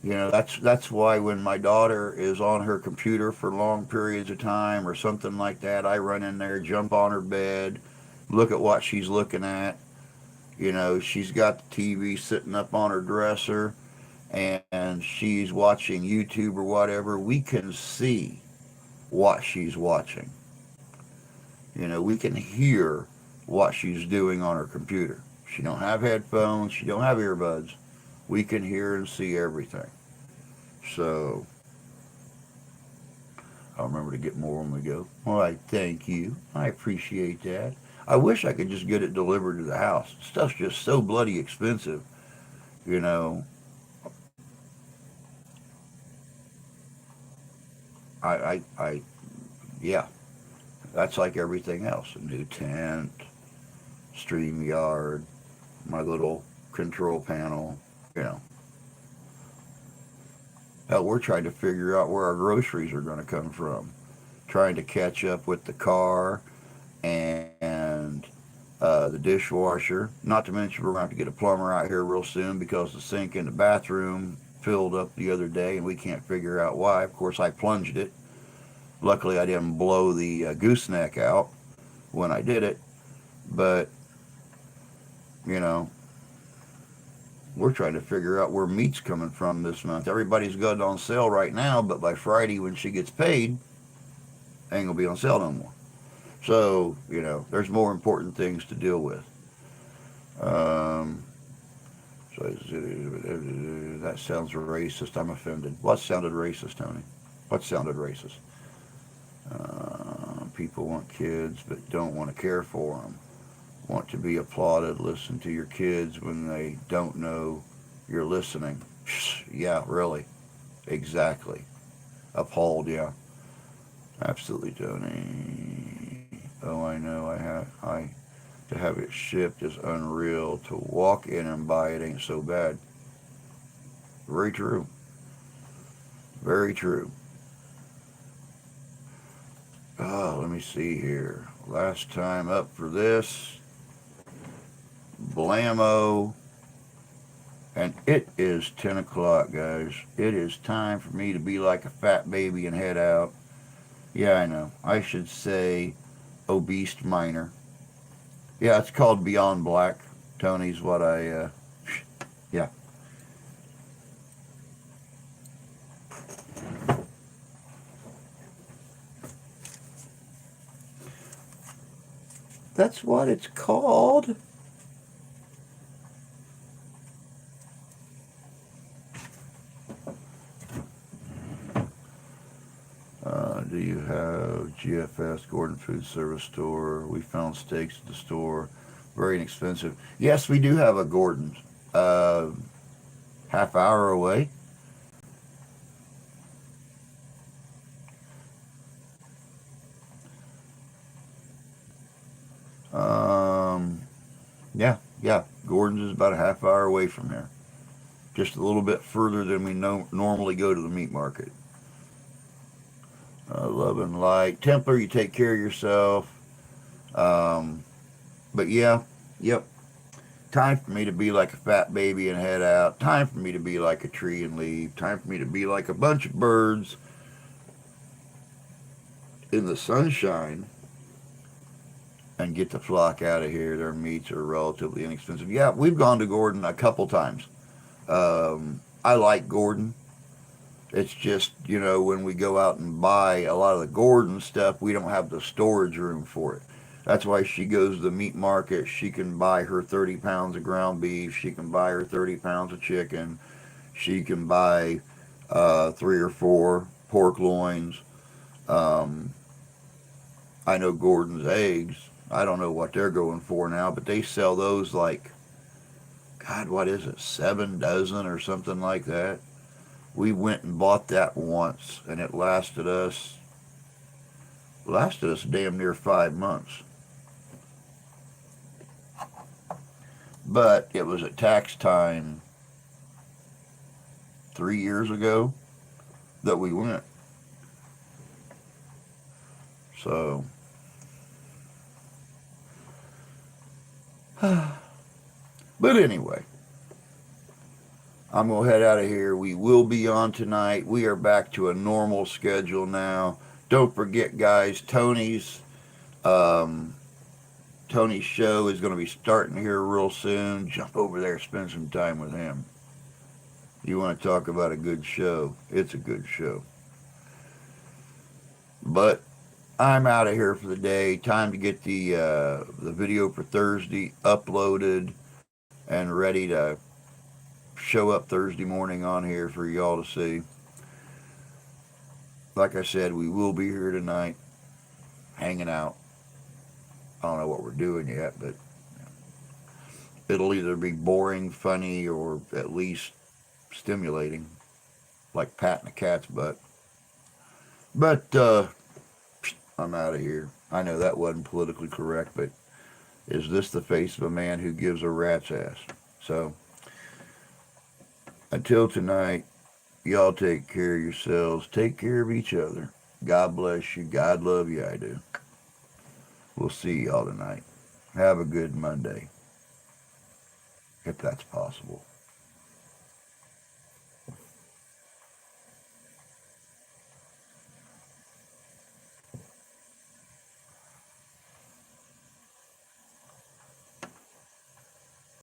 A: That's why when my daughter is on her computer for long periods of time or something like that, I run in there, jump on her bed, look at what she's looking at. She's got the TV sitting up on her dresser and she's watching YouTube or whatever. We can see what she's watching. We can hear what she's doing on her computer. She don't have headphones, she don't have earbuds. We can hear and see everything. So I'll remember to get more when we go. All right, thank you. I appreciate that. I wish I could just get it delivered to the house. Stuff's just so bloody expensive, you know. I yeah, that's like everything else. A new tent, StreamYard, my little control panel, you know. Hell, we're trying to figure out where our groceries are going to come from. Trying to catch up with the car and the dishwasher. Not to mention, we're going to have to get a plumber out here real soon because the sink in the bathroom filled up the other day and we can't figure out why. Of course, I plunged it. Luckily, I didn't blow the gooseneck out when I did it. But, you know, we're trying to figure out where meat's coming from this month. Everybody's got it on sale right now, but by Friday when she gets paid, ain't gonna be on sale no more. So, there's more important things to deal with. Um, so that sounds racist. I'm offended. What sounded racist, Tony? What sounded racist? People want kids but don't want to care for them. Want to be applauded. Listen to your kids when they don't know you're listening. Yeah, really. Exactly. Appalled, yeah. Absolutely, Tony. Oh, I know. I to have it shipped is unreal. To walk in and buy it ain't so bad. Very true. Very true. Oh, let me see here. Last time up for this, blammo. And it is 10 o'clock, guys. It is time for me to be like a fat baby and head out. Yeah, I know. I should say obese minor. Yeah, it's called Beyond Black. Tony's what yeah. That's what it's called. Do you have GFS, Gordon Food Service Store? We found steaks at the store. Very inexpensive. Yes, we do have a Gordon's. Uh, Half hour away. Um, yeah. Gordon's is about a half hour away from here. Just a little bit further than we normally go to the meat market. Love and light. Templar, you take care of yourself. Um, but yeah, yep. Time for me to be like a fat baby and head out. Time for me to be like a tree and leave. Time for me to be like a bunch of birds in the sunshine and get the flock out of here. Their meats are relatively inexpensive. Yeah, we've gone to Gordon a couple times. I like Gordon. It's just, when we go out and buy a lot of the Gordon stuff, we don't have the storage room for it. That's why she goes to the meat market. She can buy her 30 pounds of ground beef. She can buy her 30 pounds of chicken. She can buy three or four pork loins. Um, I know Gordon's eggs. I don't know what they're going for now, but they sell those like, God, what is it, 7 dozen or something like that. We went and bought that once, and it lasted us damn near 5 months. But it was at tax time 3 years ago that we went. So, but anyway, I'm going to head out of here. We will be on tonight. We are back to a normal schedule now. Don't forget, guys, um, Tony's show is going to be starting here real soon. Jump over there, spend some time with him. You want to talk about a good show? It's a good show. But I'm out of here for the day. Time to get the video for Thursday uploaded and ready to show up Thursday morning on here for y'all to see. Like I said, we will be here tonight, hanging out. I don't know what we're doing yet, but it'll either be boring, funny, or at least stimulating, like patting a cat's butt. But I'm out of here. I know that wasn't politically correct, but is this the face of a man who gives a rat's ass? So, until tonight, y'all take care of yourselves. Take care of each other. God bless you. God love you. I do. We'll see y'all tonight. Have a good Monday, if that's possible.